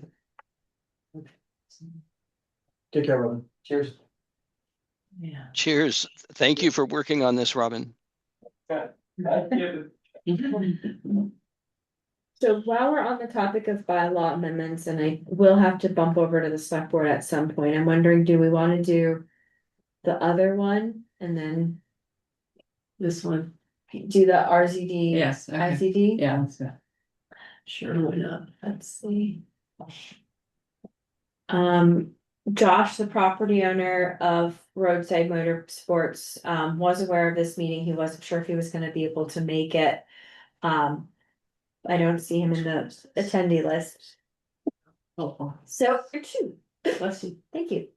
Take care, Robin. Cheers. Yeah. Cheers. Thank you for working on this, Robin. So while we're on the topic of bylaw amendments, and I will have to bump over to the select board at some point, I'm wondering, do we wanna do? The other one and then This one, do the RZD? Yes, okay. IZD? Yeah, let's do it. sure, why not? Let's see. Josh, the property owner of Roadside Motorsports, was aware of this meeting. He wasn't sure if he was gonna be able to make it. I don't see him in the attendee list. Oh, So, bless you. thank you.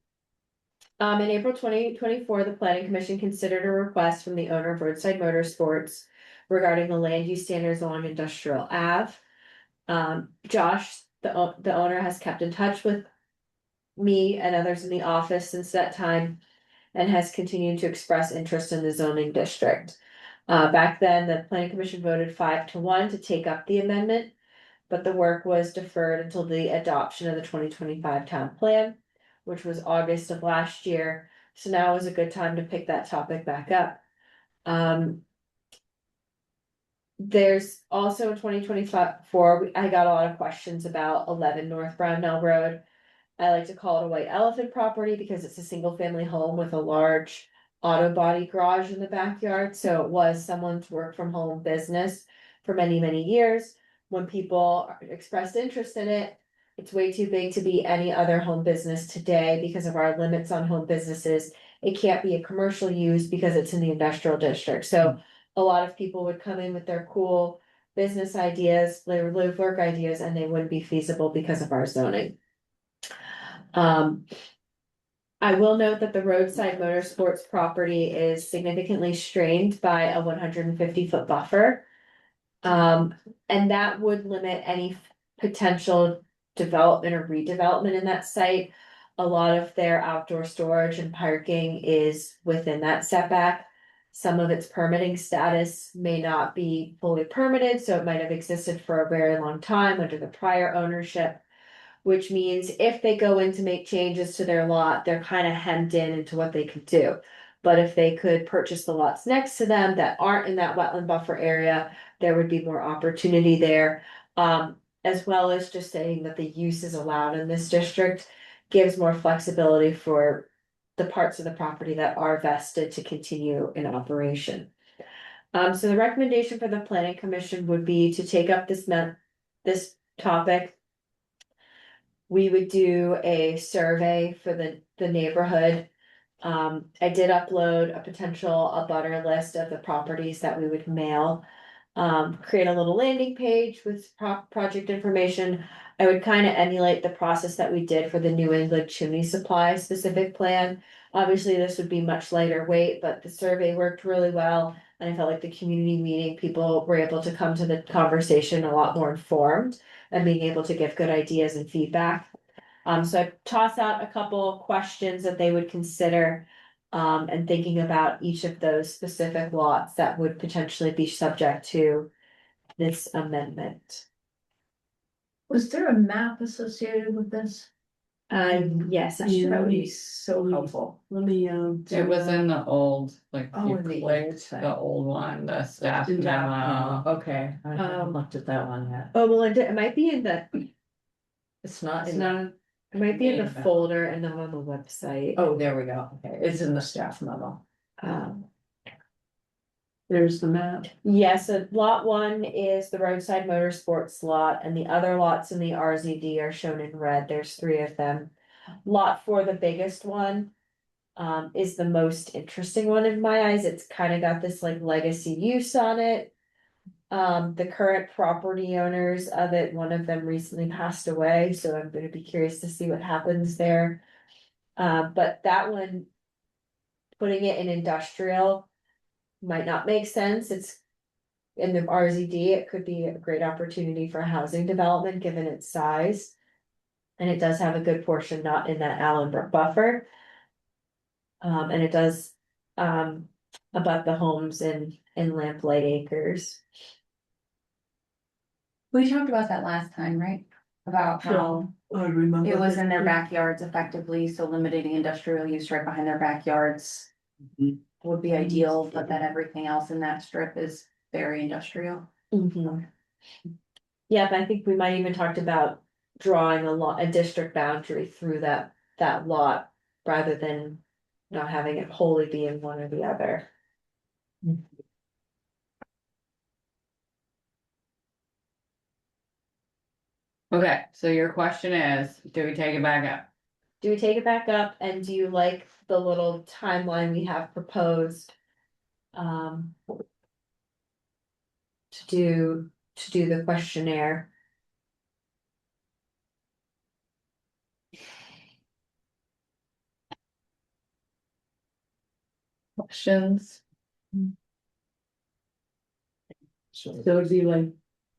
In April 2024, the planning commission considered a request from the owner of Roadside Motorsports regarding the land use standards along Industrial Ave. Josh, the owner, has kept in touch with me and others in the office since that time and has continued to express interest in the zoning district. Back then, the planning commission voted 5-1 to take up the amendment, but the work was deferred until the adoption of the 2025 town plan, which was August of last year. So now is a good time to pick that topic back up. There's also in 2024, I got a lot of questions about 11 North Brownell Road. I like to call it a white elephant property because it's a single family home with a large auto body garage in the backyard. So it was someone's work from home business for many, many years. When people expressed interest in it, it's way too big to be any other home business today because of our limits on home businesses. It can't be a commercial use because it's in the industrial district. So a lot of people would come in with their cool business ideas, their live work ideas, and they wouldn't be feasible because of our zoning. I will note that the roadside motorsports property is significantly strained by a 150-foot buffer. And that would limit any potential development or redevelopment in that site. A lot of their outdoor storage and parking is within that setback. Some of its permitting status may not be fully permitted, so it might have existed for a very long time under the prior ownership. Which means if they go in to make changes to their lot, they're kind of hemmed in into what they could do. But if they could purchase the lots next to them that aren't in that wetland buffer area, there would be more opportunity there. As well as just saying that the use is allowed in this district gives more flexibility for the parts of the property that are vested to continue in operation. So the recommendation for the planning commission would be to take up this topic. We would do a survey for the neighborhood. I did upload a potential abutter list of the properties that we would mail. Create a little landing page with project information. I would kind of emulate the process that we did for the New England chimney supply specific plan. Obviously, this would be much lighter weight, but the survey worked really well. And I felt like the community meeting, people were able to come to the conversation a lot more informed and being able to give good ideas and feedback. So I toss out a couple questions that they would consider. And thinking about each of those specific lots that would potentially be subject to this amendment. Was there a map associated with this? Yes, That would be so helpful. Let me, It was in the old, like, Oh, you in the old clicked thing. the old one, the staff memo. Okay, I haven't looked at that one yet. Oh, well, it might be in the, It's not it's in the, not, it might be in the Memo. folder and then on the website. oh, there we go, okay, it's in the staff memo. Um, There's the map. yes, so lot 1 is the roadside motorsports lot and the other lots in the RZD are shown in red. There's 3 of them. Lot 4, the biggest one, is the most interesting one in my eyes. It's kind of got this like legacy use on it. The current property owners of it, one of them recently passed away, so I'm gonna be curious to see what happens there. But that one, putting it in industrial might not make sense. It's in the RZD, it could be a great opportunity for housing development, given its size. And it does have a good portion not in that Allen Brook buffer. And it does, abut the homes in Lamplight Acres. We talked about that last time, right? About how I remember. it was that. in their backyards effectively, so limiting industrial use right behind their backyards. Mhm. Would be ideal, but then everything else in that strip is very industrial. Yeah, but I think we might even talked about drawing a district boundary through that lot, rather than not having it wholly be in one or the other. Okay, so your question is, do we take it back up? Do we take it back up and do you like the little timeline we have proposed? To do the questionnaire? Questions? So it'd be like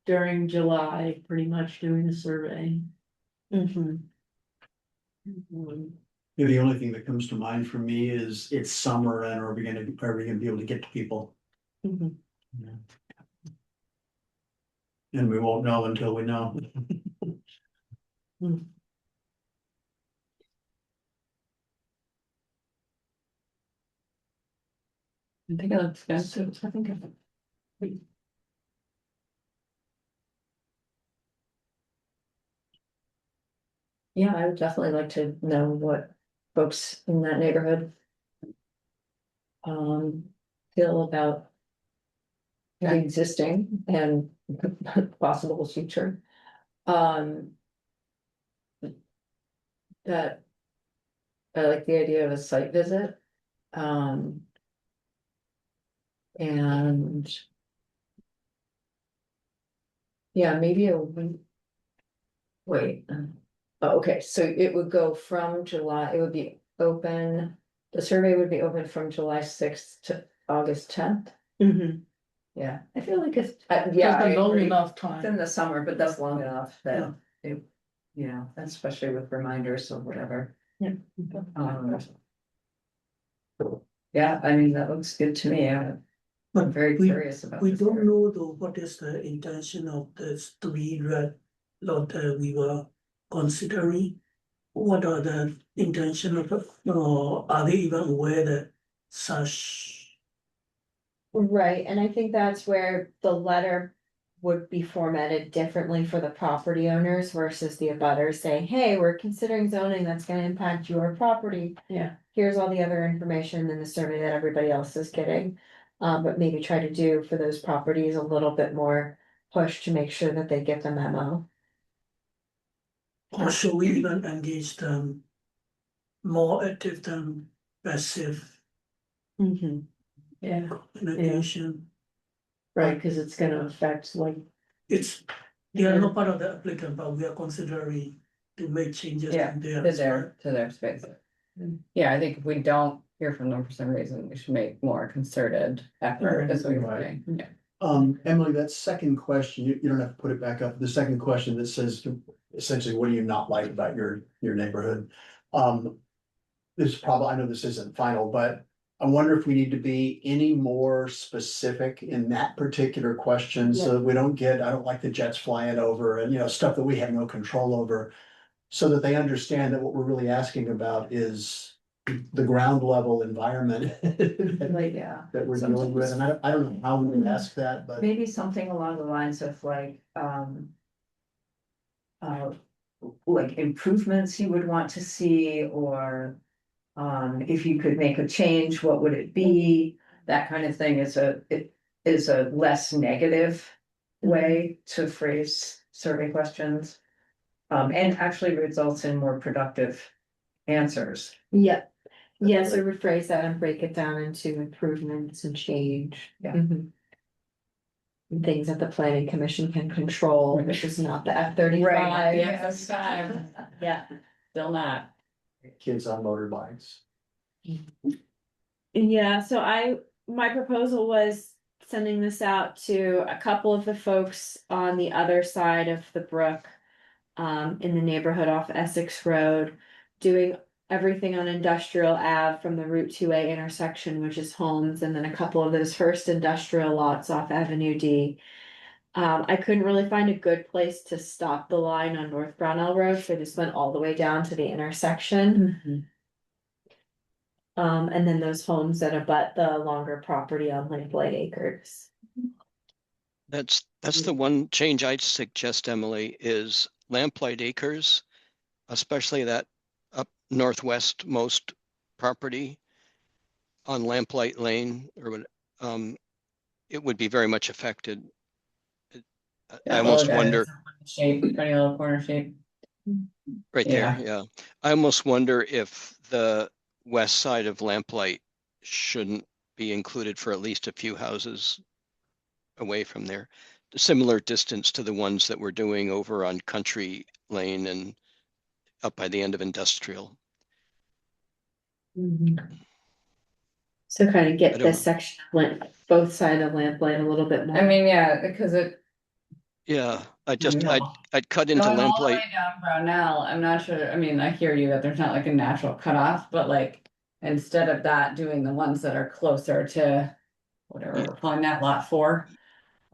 during July, pretty much doing a survey. Yeah, the only thing that comes to mind for me is it's summer and are we gonna be able to get to people? Mhm. And we won't know until we know. I think it looks good. So I think. Yeah, I would definitely like to know what folks in that neighborhood. Feel about. The existing and possible future. That. I like the idea of a site visit. And. Yeah, maybe a week. Wait, oh, okay, so it would go from July, it would be open, the survey would be open from July 6th to August 10th. Yeah, I feel like it's, yeah, I That's a long agree. enough It's time. in the summer, but that's long enough Yeah. that it, you know, especially with reminders or whatever. Yeah. Yeah, I mean, that looks good to me. I'm But very we, curious about we this don't area. know though, what is the intention of this three red lot that we were considering? What are the intention of, are they even aware that such? Right, and I think that's where the letter would be formatted differently for the property owners versus the abutters saying, hey, we're considering zoning that's gonna impact your property. Yeah. Here's all the other information in the survey that everybody else is getting. But maybe try to do for those properties a little bit more push to make sure that they get the memo. Or should we even engage them more active than passive Yeah, communication? right, cause it's gonna affect like. It's, they are not part of the applicant, but we are considering to make changes Yeah, in there. to their space. Yeah, I think if we don't hear from them for some reason, we should make more concerted effort, is what you're Right. saying. Yeah. Emily, that second question, you don't have to put it back up. The second question that says essentially, what do you not like about your neighborhood? This probably, I know this isn't final, but I wonder if we need to be any more specific in that particular question, so that we don't get, I don't like the jets flying over and, you know, stuff that we have no control over. So that they understand that what we're really asking about is the ground level environment. Like, yeah. That we're dealing with, and I don't know how we would ask that, but. Maybe something along the lines of like improvements you would want to see, or if you could make a change, what would it be? That kind of thing it is a less negative way to phrase survey questions. And actually results in more productive answers. Yeah, yeah, so rephrase that and break it down into improvements and change. Yeah. And things that the planning commission can control, which is not the F-35. Right, Yeah, that's fine. Yeah. Still not. Kids on motorbikes. Yeah, so my proposal was sending this out to a couple of the folks on the other side of the brook. In the neighborhood off Essex Road, doing everything on Industrial Ave from the Route 2A intersection, which is homes, and then a couple of those first industrial lots off Avenue D. I couldn't really find a good place to stop the line on North Brownell Road, so I just went all the way down to the intersection. And then those homes that abut the longer property on Lamplight Acres. That's the one change I'd suggest, Emily, is Lamplight Acres, especially that up northwest most property on Lamplight Lane, or it would be very much affected. I almost wonder, Shape, tiny little corner shape. right there, yeah. I almost wonder if the west side of Lamplight shouldn't be included for at least a few houses away from there. Similar distance to the ones that we're doing over on Country Lane and up by the end of Industrial. So kind of I get don't this know. section, both sides of Lamplight a little bit more. I mean, yeah, because it, Yeah, No. I'd cut into Going all the lamplight. way down Brownell, I'm not sure, I mean, I hear you that there's not like a natural cutoff, but like, instead of that, doing the ones that are closer to whatever Y- we're calling that, lot 4.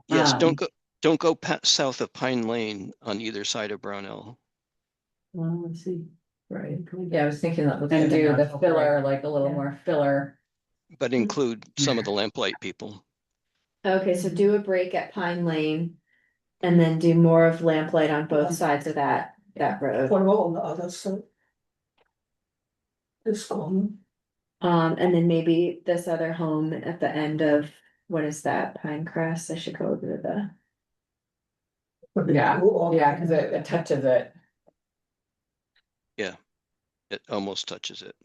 Yes, Um, don't go south of Pine Lane on either side of Brownell. Well, let's see, right, yeah, I was thinking that. looks and like a do the natural filler, break. like a little Yeah. more filler. But include some of the lamplight people. Okay, so do a break at Pine Lane. And then do more of lamplight on both sides of that road. What about on the other side? This corner, And then maybe this other home at the end of, what is that, Pine Crest? I should go over to the. but they Yeah, go all the yeah, way cause down. it touches it. It almost touches it.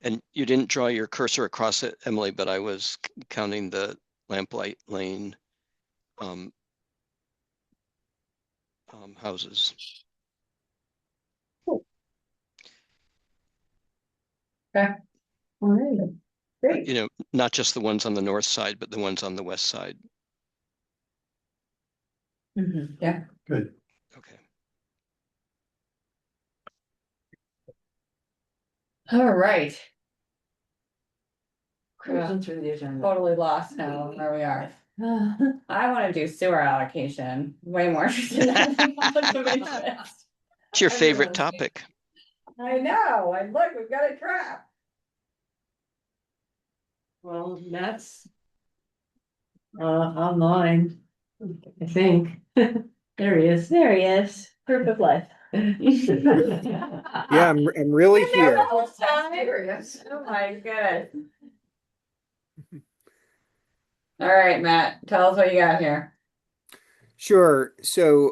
And you didn't draw your cursor across it, Emily, but I was counting the lamplight lane houses. All right, great. You know, not just the ones on the north side, but the ones on the west side. Yeah. Good. Okay. All right. Cruising through the agenda. Totally lost now where we are. I wanna do sewer allocation, way more interested in conflict of interest. It's your favorite Everyone's- topic. I know, and look, we've got a trap. Well, that's. Online, I think, there he is. There he is, proof of life. Yeah, I'm really here. Serious. Oh my goodness. All right, Matt, tell us what you got here. Sure. So,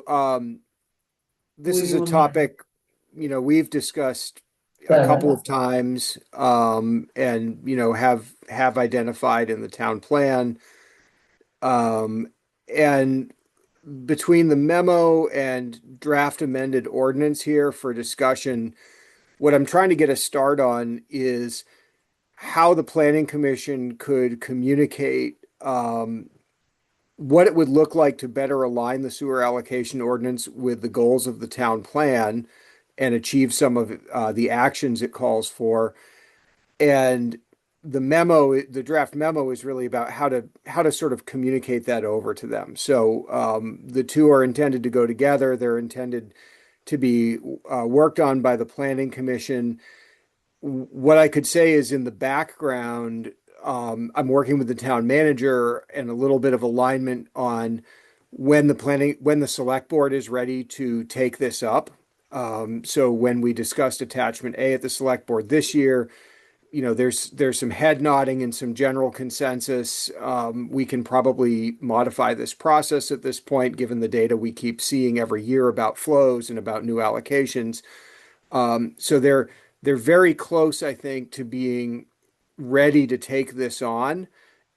this What do is you a wanna- topic, we've discussed a couple of times, and, have identified in the town plan. And between the memo and draft amended ordinance here for discussion, what I'm trying to get a start on is how the planning commission could communicate, what it would look like to better align the sewer allocation ordinance with the goals of the town plan and achieve some of the actions it calls for. And the draft memo is really about how to sort of communicate that over to them. So the two are intended to go together. They're intended to be worked on by the planning commission. What I could say is in the background, I'm working with the town manager and a little bit of alignment on when the select board is ready to take this up. So when we discussed attachment A at the select board this year, there's some head nodding and some general consensus. We can probably modify this process at this point, given the data we keep seeing every year about flows and about new allocations. So they're very close, I think, to being ready to take this on.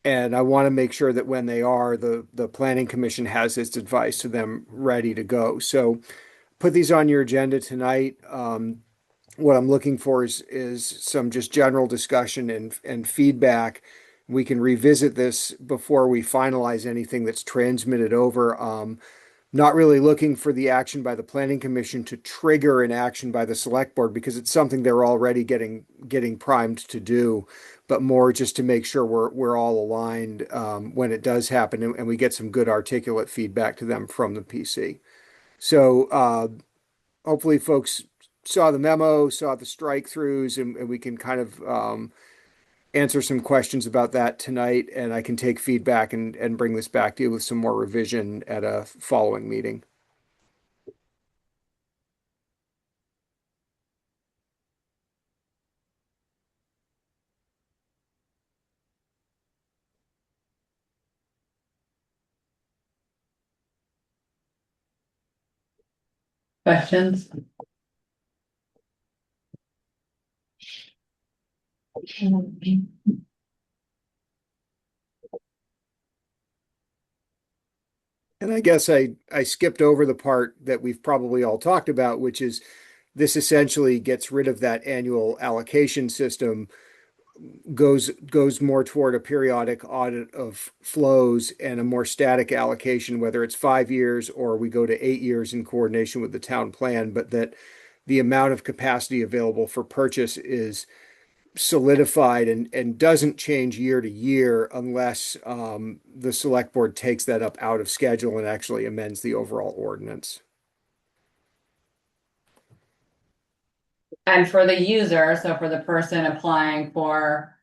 And I want to make sure that when they are, the planning commission has its advice to them ready to go. So put these on your agenda tonight. What I'm looking for is some just general discussion and feedback. We can revisit this before we finalize anything that's transmitted over. Not really looking for the action by the planning commission to trigger an action by the select board because it's something they're already getting primed to do, but more just to make sure we're all aligned when it does happen and we get some good articulate feedback to them from the PC. So hopefully folks saw the memo, saw the strike throughs, and we can kind of answer some questions about that tonight, and I can take feedback and bring this back to you with some more revision at a following meeting. Questions? And I guess I skipped over the part that we've probably all talked about, which is this essentially gets rid of that annual allocation system, goes more toward a periodic audit of flows and a more static allocation, whether it's 5 years or we go to 8 years in coordination with the town plan, but that the amount of capacity available for purchase is solidified and doesn't change year to year unless the select board takes that up out of schedule and actually amends the overall ordinance. And for the user, so for the person applying for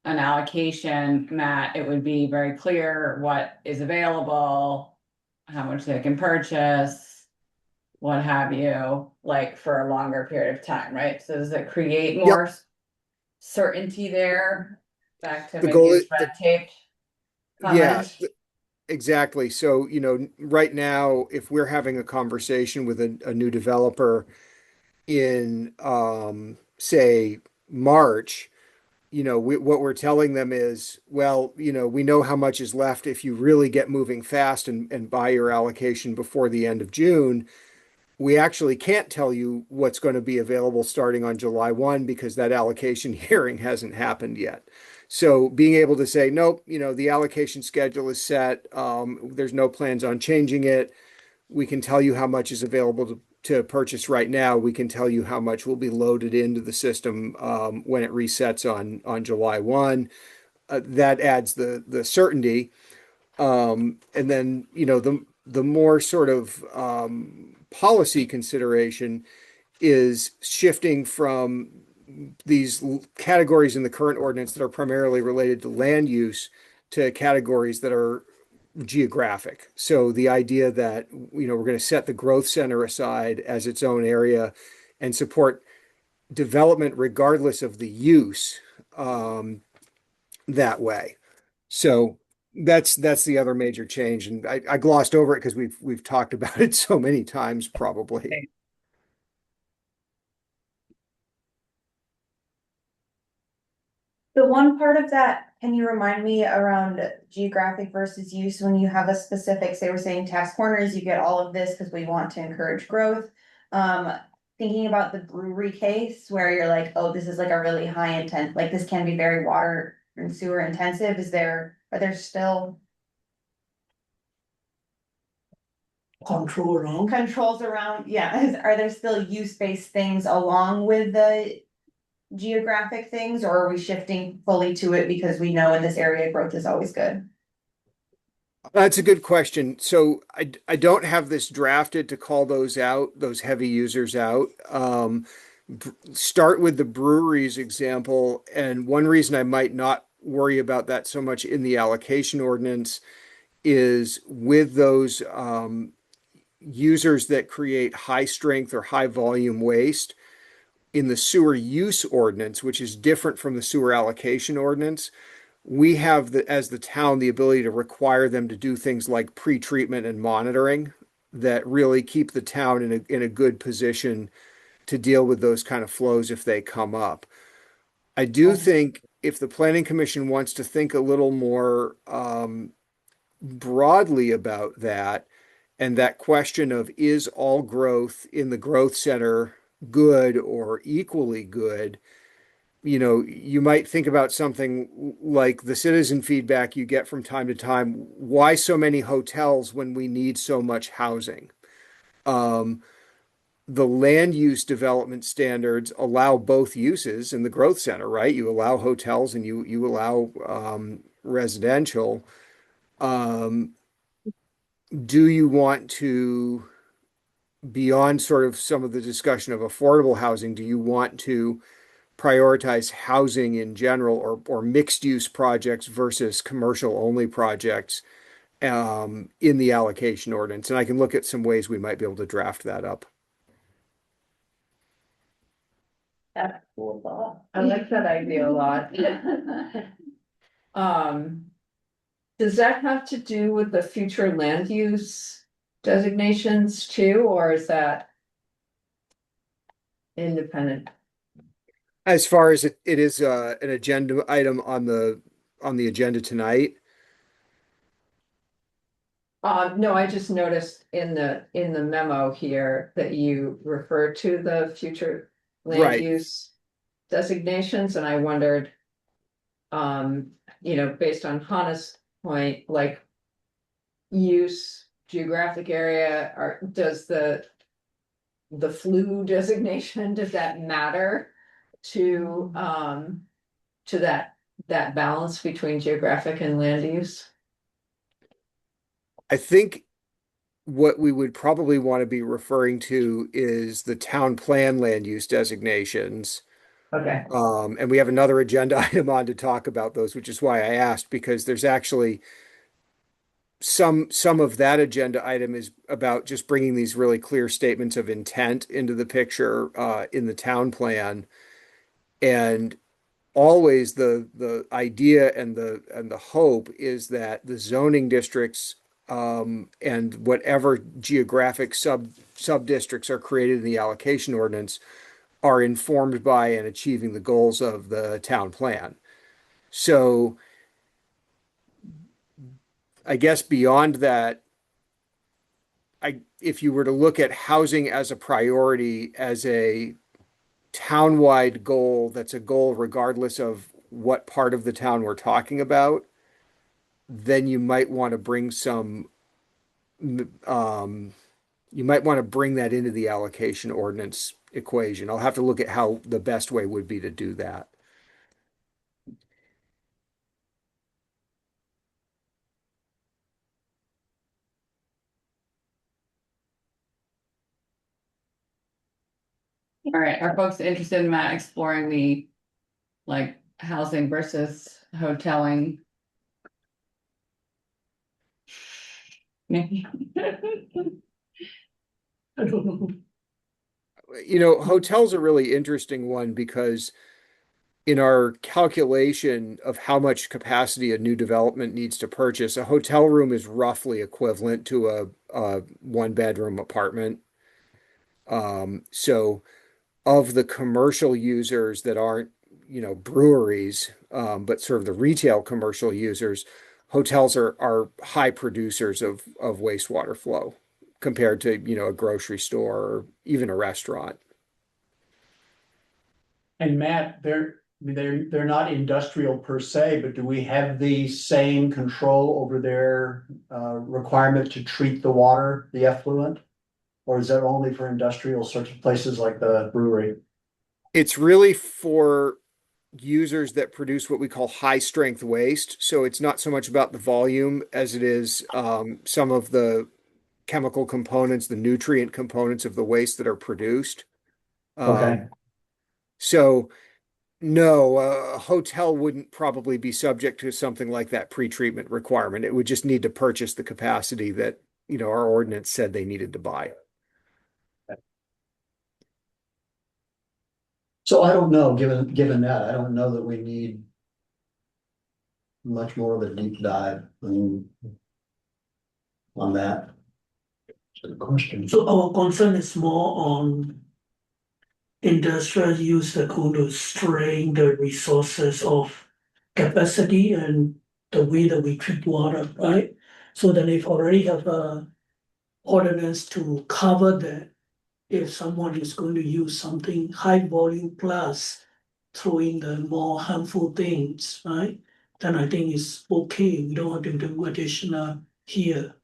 an allocation, Matt, it would be very clear what is available, how much they can purchase, what have you, like for a longer period of time, right? So does it create more certainty there? Back to The goal Mickey's is, red tape yeah, comment. exactly. So, right now, if we're having a conversation with a new developer in, say, March, what we're telling them is, well, we know how much is left if you really get moving fast and buy your allocation before the end of June. We actually can't tell you what's going to be available starting on July 1 because that allocation hearing hasn't happened yet. So being able to say, nope, the allocation schedule is set. There's no plans on changing it. We can tell you how much is available to purchase right now. We can tell you how much will be loaded into the system when it resets on July 1. That adds the certainty. And then, the more sort of policy consideration is shifting from these categories in the current ordinance that are primarily related to land use to categories that are geographic. So the idea that, we're going to set the growth center aside as its own area and support development regardless of the use that way. So that's the other major change. And I glossed over it because we've talked about it so many times probably. The one part of that, can you remind me around geographic versus use when you have a specific, say we're saying tax corners, you get all of this because we want to encourage growth. Thinking about the brewery case where you're like, oh, this is like a really high intent, like this can be very water and sewer intensive. Are there still Control around. controls around, are there still use-based things along with the geographic things, or are we shifting fully to it because we know in this area growth is always good? That's a good question. So I don't have this drafted to call those out, those heavy users out. Start with the breweries example. And one reason I might not worry about that so much in the allocation ordinance is with those users that create high strength or high volume waste in the sewer use ordinance, which is different from the sewer allocation ordinance. We have as the town, the ability to require them to do things like pre-treatment and monitoring that really keep the town in a good position to deal with those kind of flows if they come up. I do think if the planning commission wants to think a little more broadly about that, and that question of is all growth in the growth center good or equally good, you might think about something like the citizen feedback you get from time to time. Why so many hotels when we need so much housing? The land use development standards allow both uses in the growth center, right? You allow hotels and you allow residential. Do you want to, beyond sort of some of the discussion of affordable housing, do you want to prioritize housing in general or mixed use projects versus commercial only projects in the allocation ordinance? And I can look at some ways we might be able to draft that up. That's a cool thought. I like that idea a lot. Does that have to do with the future land use designations too, or is that independent? As far as it is an agenda item on the agenda tonight. No, I just noticed in the memo here that you refer to the future land Right. use designations, and I wondered based on Hannah's point, like. Use, geographic area, or does the flu designation, does that matter to, to that balance between geographic and land use? I think what we would probably want to be referring to is the town plan land use designations. Okay. And we have another agenda item on to talk about those, which is why I asked, because there's actually some of that agenda item is about just bringing these really clear statements of intent into the picture in the town plan. And always the idea and the hope is that the zoning districts and whatever geographic sub districts are created in the allocation ordinance are informed by and achieving the goals of the town plan. So I guess beyond that, if you were to look at housing as a priority, as a town-wide goal, that's a goal regardless of what part of the town we're talking about, then you might want to bring that into the allocation ordinance equation. I'll have to look at how the best way would be to do that. All right, are folks interested in Matt exploring the like housing versus hoteling? Maybe. I don't know. Hotels are a really interesting one because in our calculation of how much capacity a new development needs to purchase, a hotel room is roughly equivalent to a one-bedroom apartment. So of the commercial users that aren't, breweries, but sort of the retail commercial users, hotels are high producers of wastewater flow compared to, a grocery store or even a restaurant. And Matt, they're not industrial per se, but do we have the same control over their requirement to treat the water, the effluent? Or is that only for industrial sorts of places like the brewery? It's really for users that produce what we call high strength waste. So it's not so much about the volume as it is some of the chemical components, the nutrient components of the waste that are produced. Okay. So no, a hotel wouldn't probably be subject to something like that pre-treatment requirement. It would just need to purchase the capacity that, our ordinance said they needed to buy. So I don't know, given that, I don't know that we need much more of a deep dive on that. Good question. So our concern is more on industrial use that going to strain the resources of capacity and the way that we treat water, right? So then if already have a ordinance to cover that, if someone is going to use something high volume plus throw in the more harmful things, right? Then I think it's okay. We don't have to do additional here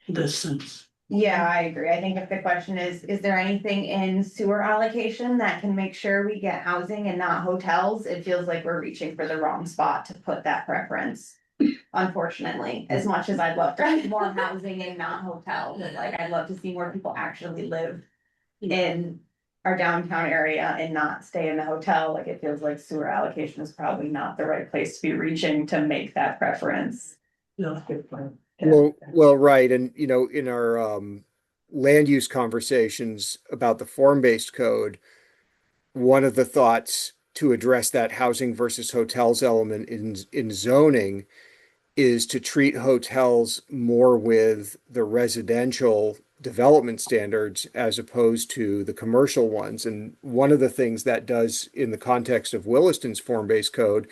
in that sense. Yeah, I agree. I think if the question is there anything in sewer allocation that can make sure we get housing and not hotels? It feels like we're reaching for the wrong spot to put that preference. Unfortunately, as much as I'd love to have more housing and not hotels, like I'd love to see more people actually live in our downtown area and not stay in the hotel. Like it feels like sewer allocation is probably not the right place to be reaching to make that preference. Yeah, good point. Well, right. And, in our land use conversations about the form-based code, one of the thoughts to address that housing versus hotels element in zoning is to treat hotels more with the residential development standards as opposed to the commercial ones. And one of the things that does in the context of Williston's form-based code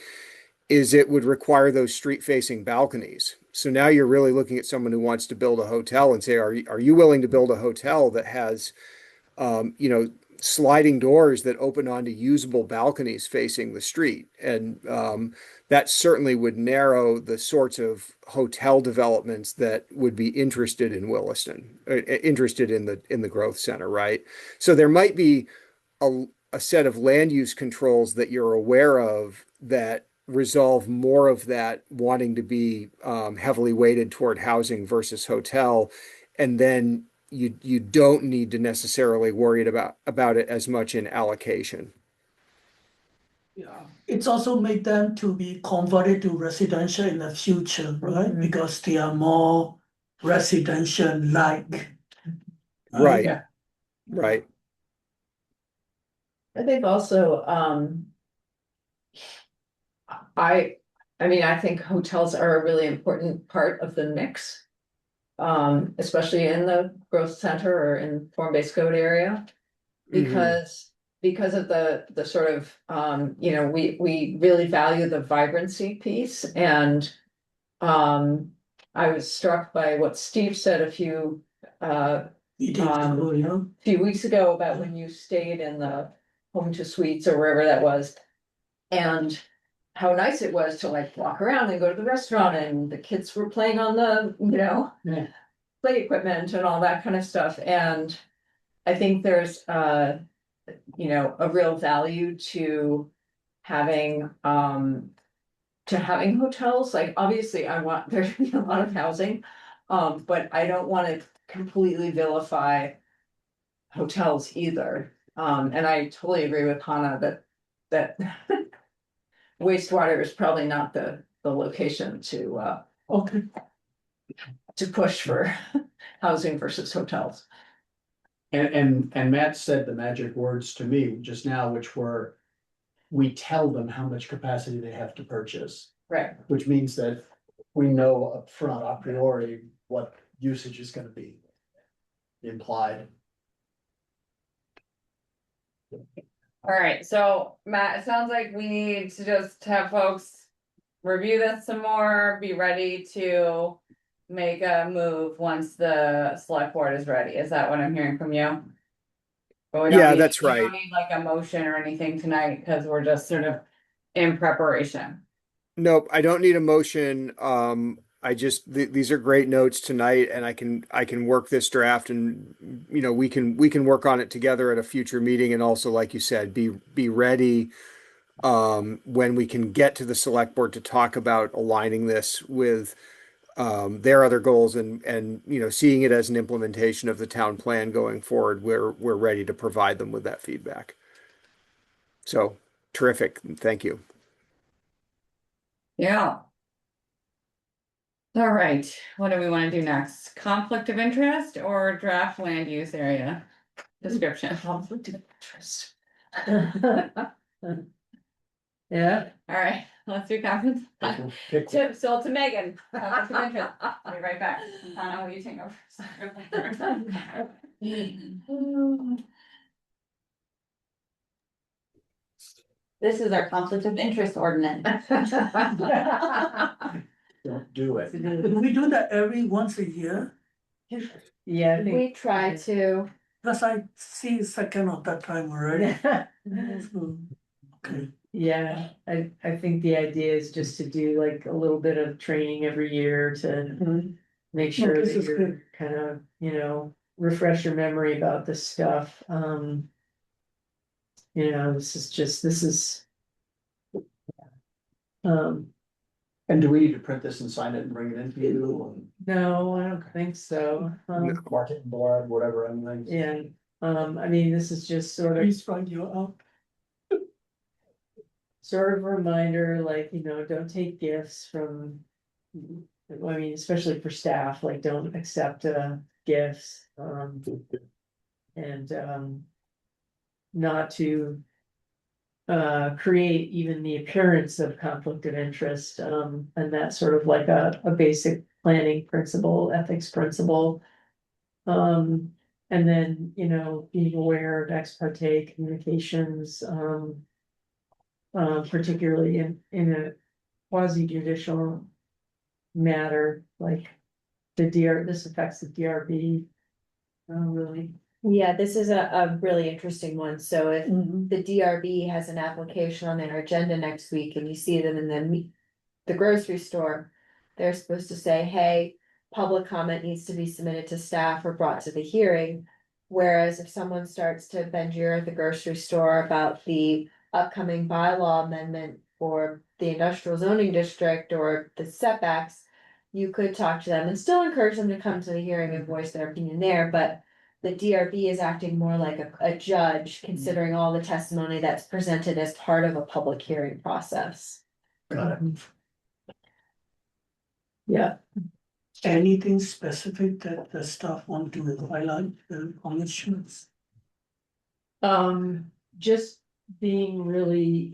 is it would require those street-facing balconies. So now you're really looking at someone who wants to build a hotel and say, are you willing to build a hotel that has, sliding doors that open onto usable balconies facing the street. And that certainly would narrow the sorts of hotel developments that would be interested in Williston, interested in the growth center, right? So there might be a set of land use controls that you're aware of that resolve more of that wanting to be heavily weighted toward housing versus hotel, and then you don't need to necessarily worry about it as much in allocation. Yeah, it's also made them to be converted to residential in the future, right? Because they are more residential-like. Right, Yeah. right. I think also, I, I mean, I think hotels are a really important part of the mix. Especially in the growth center or in form-based code area. Because of the sort of, you know, we really value the vibrancy piece and. I was struck by what Steve said a few weeks ago about when you stayed in the Home to Suites or wherever that was. And how nice it was to like walk around and go to the restaurant and the kids were playing on the, you know. Yeah. Play equipment and all that kind of stuff, and I think there's you know, a real value to having hotels. Like obviously I want there to be a lot of housing, but I don't want to completely vilify hotels either. And I totally agree with Hannah that wastewater is probably not the location to Okay. to push for housing versus hotels. And Matt said the magic words to me just now, which were, we tell them how much capacity they have to purchase, Right. which means that we know upfront, a priori, what usage is gonna be implied. All right, so Matt, it sounds like we need to just have folks review this some more, be ready to make a move once the select board is ready. Is that what I'm hearing from you? But we don't Yeah, need- that's we right. don't need like a motion or anything tonight because we're just sort of in preparation. Nope, I don't need a motion. I just these are great notes tonight, and I can work this draft, and you know we can work on it together at a future meeting, and also like you said, be ready when we can get to the select board to talk about aligning this with their other goals, and you know seeing it as an implementation of the town plan going forward. We're ready to provide them with that feedback. So terrific, thank you. Yeah. All right, what do we want to do next? Conflict of interest or draft land use area description? Conflict of interest. Yeah. All right, let's do conflict. Pick- So to Megan, conflict of interest. I'll be right back. Hannah, will you take over? This is our conflict of interest ordinance. Don't do it. Do we do that every once a year? Yeah, I think. We try to. Because I see second of that time already. So, okay. Yeah, I think the idea is just to do like a little bit of training every year to make sure this that is you're good. kind of, you know, refresh your memory about this stuff. You know, this is. And do we need to print this and sign it and bring it in to you? No, I don't think so. And mark it in board, whatever, I mean. Yeah, I mean, this is just sort of. Please find you out. Sort of a reminder, like, you know, don't take gifts from. I mean, especially for staff, like, don't accept gifts, and not to. Create even the appearance of conflict of interest, and that's sort of like a basic planning principle, ethics principle. And then, you know, being aware of ex parte communications, particularly in a quasi judicial matter, like this affects the DRB. Really, Yeah, this is a really interesting one. So if Mhm. the DRB has an application on their agenda next week and you see them in the grocery store, they're supposed to say, hey, public comment needs to be submitted to staff or brought to the hearing. Whereas if someone starts to bend your ear at the grocery store about the upcoming bylaw amendment for the industrial zoning district or the setbacks, you could talk to them and still encourage them to come to the hearing and voice their opinion there, but the DRB is acting more like a judge, considering all the testimony that's presented as part of a public hearing process. Got it. Yeah. Anything specific that the staff want to highlight on the sheets? Just being really,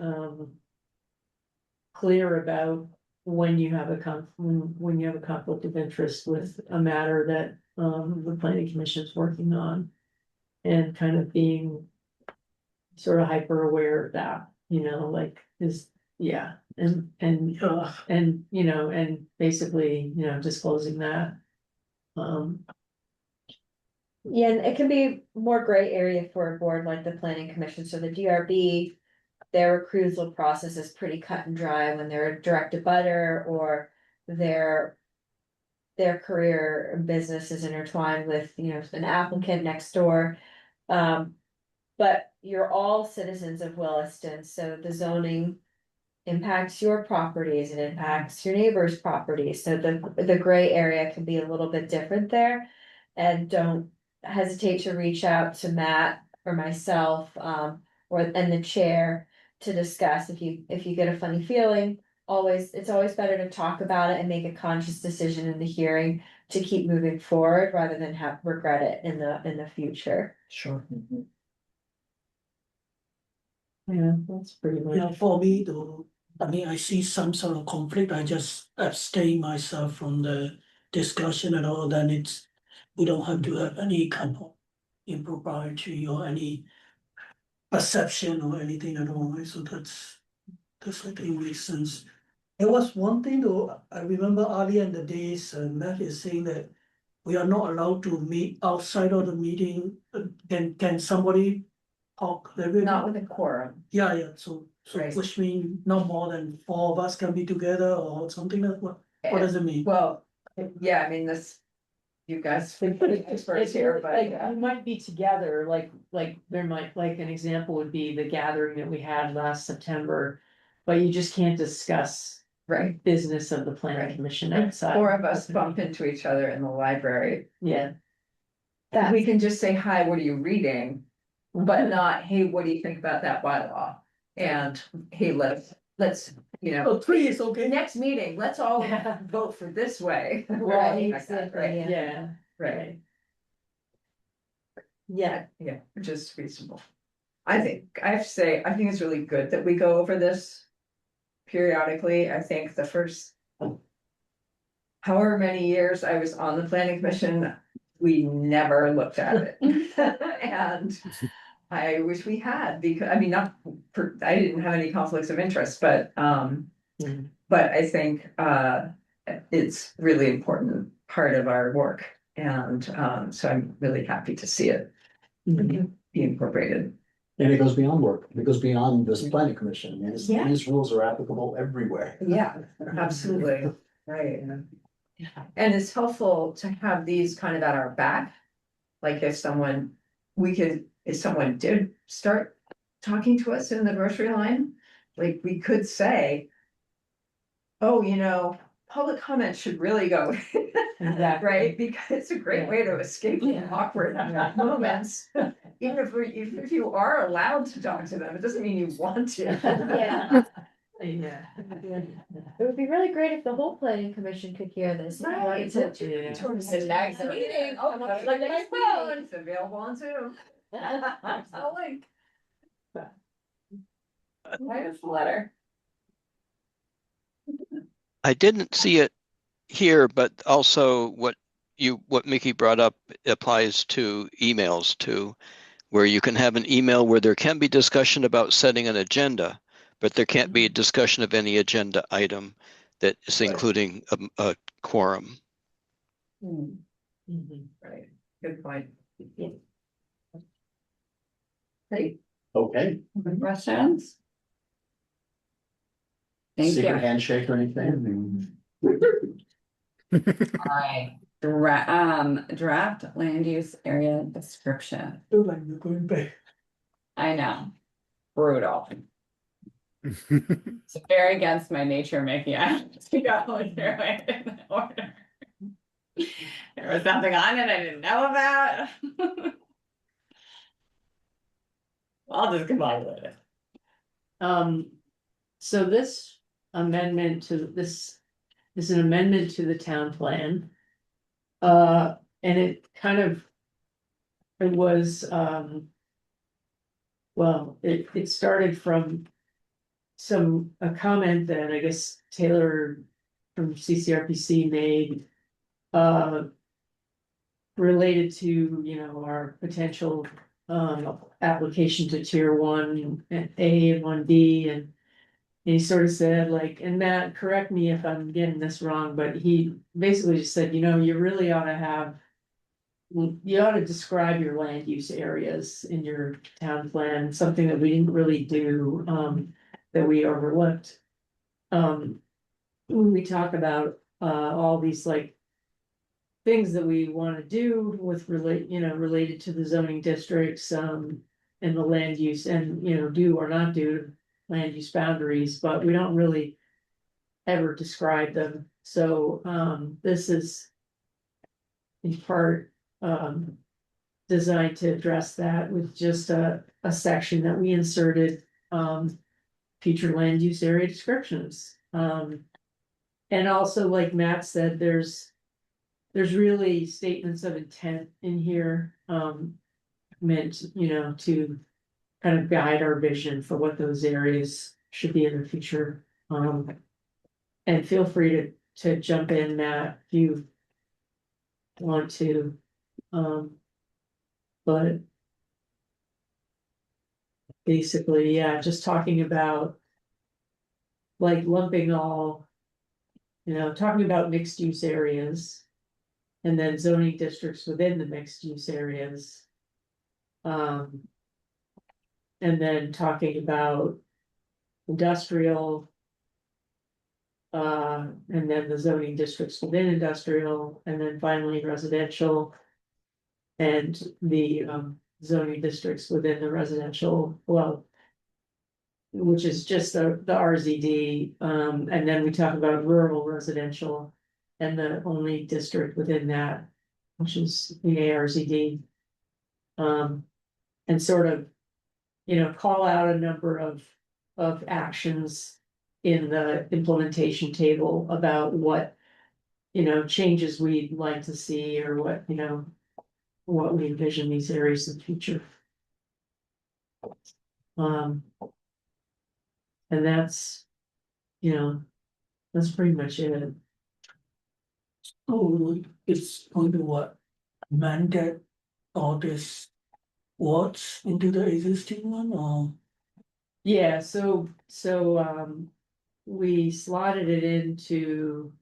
clear about when you have when you have a conflict of interest with a matter that, the planning commission is working on. And kind of being sort of hyper aware of that, like, yeah, and, and basically, disclosing that. Yeah, and it can be more gray area for a board like the planning commission, so the DRB. Their recusal process is pretty cut and dry when they're a direct abutter or their. Their career and business is intertwined with, an applicant next door. But you're all citizens of Williston, so the zoning. Impacts your properties, it impacts your neighbor's properties, so the gray area can be a little bit different there. And don't hesitate to reach out to Matt or myself, and the chair. To discuss if you get a funny feeling, it's always better to talk about it and make a conscious decision in the hearing. To keep moving forward rather than regret it in the future. Sure. Yeah, that's pretty much. Yeah, for me though, I mean, I see some sort of conflict, I just abstain myself from the discussion and all, then we don't have to have any kind of impropriety or any perception or anything at all, right? So that's I think makes sense. There was one thing though, I remember earlier in the days, Matt is saying that we are not allowed to meet outside of the meeting. Can somebody talk? Not with a quorum. Yeah, so Right. which mean no more than 4 of us can be together or something like what does it mean? Well, yeah, I mean, you guys are experts It's here, really, but like, yeah. you might be together, like there might, like an example would be the gathering that we had last September. But you just can't discuss Right. business of the planning Right. commission outside. 4 of us bump into each other in the library. Yeah, We can just say, hi, what are you reading? But not, hey, what do you think about that bylaw? And hey, let's, Oh, 3 is okay. next meeting, let's all Yeah. vote for this way. Right, Like that, exactly, right? yeah. yeah, Right, yeah, yeah, which is reasonable. I have to say, I think it's really good that we go over this periodically. I think the first however many years I was on the planning commission, we never looked at it. And I wish we had, because, I mean, I didn't have any conflicts of interest, but, Mhm. but I think, it's really important part of our work. And, so I'm really happy to see it be incorporated. And it goes beyond work, it goes beyond this planning commission, I mean, Yeah. these rules are applicable everywhere. Yeah, absolutely, right. And it's helpful to have these kind of at our back. Like if someone did start talking to us in the grocery line, like we could say. Oh, public comment should really go, exactly. right? Because it's a great way to escape the awkward moments. Even if you are allowed to talk to them, it doesn't mean you want to. Yeah. Yeah. It would be really great if the whole planning commission could hear this. Right. Yeah. The next meeting, oh, Like like my my phone. phone, it's available on Zoom. That's the link. Write us a letter. I didn't see it here, but also what Mickey brought up applies to emails too, where you can have an email where there can be discussion about setting an agenda, but there can't be a discussion of any agenda item that is Right. including a quorum. Mhm. Right, good point. Great. Okay, Questions? Thank Secret you. handshake or anything? Alright, draft land use area description. Feel like you're going back. I know, brutal. It's very against my nature, Mickey. I have to go through it in order. There was something on it I didn't know about. I'll just come with it. So this amendment to this is an amendment to the town plan. And it kind of, it was, well, it started from a comment that I guess Taylor from CCRPC made, related to, you know, our potential, application to tier 1 and A and 1B, and he sort of said like, and Matt, correct me if I'm getting this wrong, but he basically just said, you know, you really ought to have, you ought to describe your land use areas in your town plan, something that we didn't really do, that we overlooked. When we talk about, all these like things that we want to do with related to the zoning districts, and the land use, and, you know, do or not do land use boundaries, but we don't really ever describe them. So, this is in part, designed to address that with just a section that we inserted, future land use area descriptions. And also, like Matt said, there's really statements of intent in here, meant, you know, to kind of guide our vision for what those areas should be in the future. And feel free to jump in, Matt, if you want to. But basically, yeah, just talking about like lumping all, you know, talking about mixed use areas and then zoning districts within the mixed use areas. And then talking about industrial. And then the zoning districts within industrial, and then finally residential. And the zoning districts within the residential, well. Which is just the RZD, and then we talk about rural residential. And the only district within that, which is the ARZD. And sort of, you know, call out a number of actions in the implementation table about what, you know, changes we'd like to see, or what, you know, what we envision these areas in the future. And that's, you know, that's pretty much it. Oh, it's going to what? Mandate all this words into the existing one, or? Yeah, so we slotted it into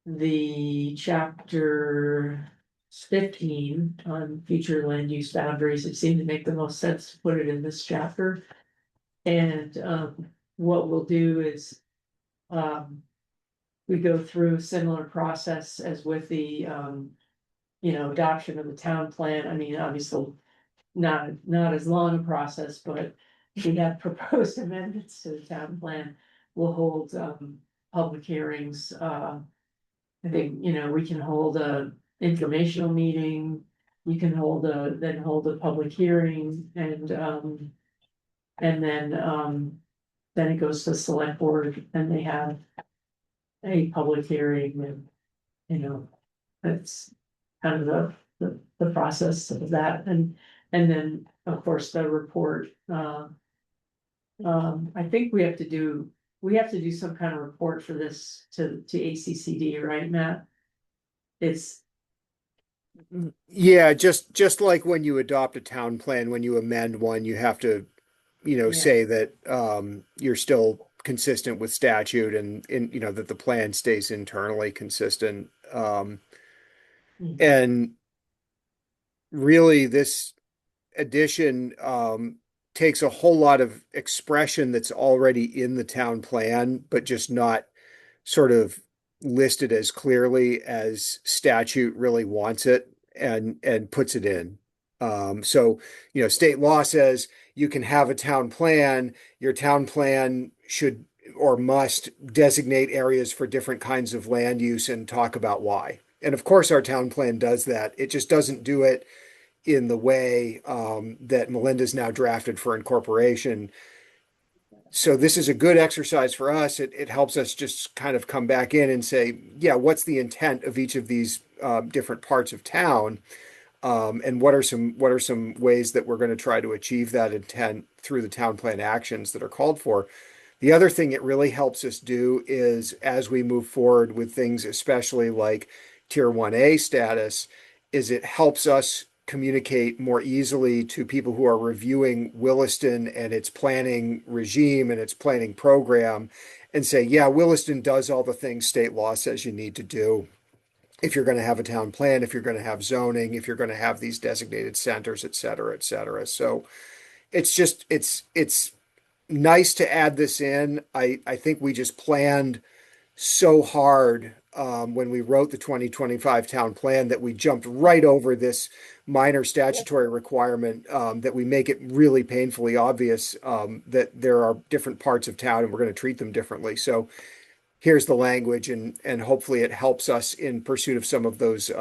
the chapter 15 on future land use boundaries. It seemed to make the most sense to put it in this chapter. And what we'll do is we go through a similar process as with the you know, adoption of the town plan. I mean, obviously not as long a process, but we have proposed amendments to the town plan. We'll hold public hearings. I think, you know, we can hold a informational meeting. We can hold a public hearing, and then it goes to the select board and they have a public hearing, and, you know, that's kind of the process of that. And then, of course, the report, I think we have to do some kind of report for this to ACCD, right, Matt? It's, Yeah, just like when you adopt a town plan, when you amend one, you have to, you know, Yeah. say that you're still consistent with statute, and you know that the plan stays internally consistent. Mhm. And really, this addition takes a whole lot of expression that's already in the town plan, but just not sort of listed as clearly as statute really wants it and puts it in. So, state law says you can have a town plan. Your town plan should or must designate areas for different kinds of land use and talk about why. And of course, our town plan does that. It just doesn't do it in the way that Melinda's now drafted for incorporation. So this is a good exercise for us. It helps us just kind of come back in and say, yeah, what's the intent of each of these different parts of town? And what are some ways that we're going to try to achieve that intent through the town plan actions that are called for? The other thing it really helps us do is as we move forward with things, especially like Tier 1A status, is it helps us communicate more easily to people who are reviewing Williston and its planning regime and its planning program and say, yeah, Williston does all the things state law says you need to do. If you're going to have a town plan, if you're going to have zoning, if you're going to have these designated centers, et cetera, et cetera. So it's nice to add this in. I think we just planned so hard when we wrote the 2025 town plan that we jumped right over this minor statutory requirement that we make it really painfully obvious that there are different parts of town and we're going to treat them differently. So here's the language, and hopefully it helps us in pursuit of some of those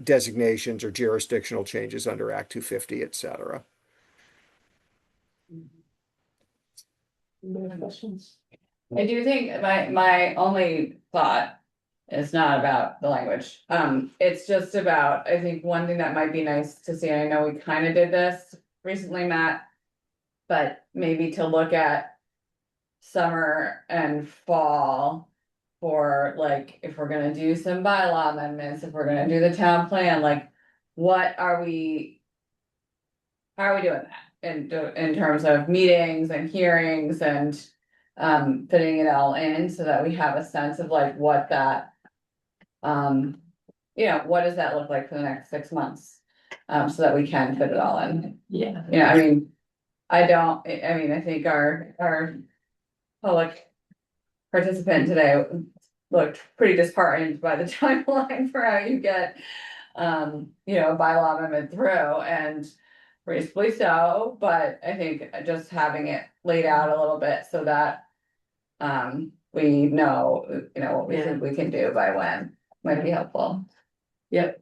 designations or jurisdictional changes under Act 250, et cetera. Any other questions? I do think my only thought is not about the language. It's just about, I think one thing that might be nice to see, and I know we kind of did this recently, Matt, but maybe to look at summer and fall for like, if we're gonna do some bylaw amendments, if we're gonna do the town plan, like, what are we? How are we doing that in terms of meetings and hearings and fitting it all in so that we have a sense of like what that what does that look like for the next 6 months? So that we can fit it all in. Yeah. I mean, I think our public participant today looked pretty disheartened by the timeline for how you get a bylaw amendment through, and reasonably so, but I think just having it laid out a little bit so that we know, what we think we can do by when might be helpful. Yep.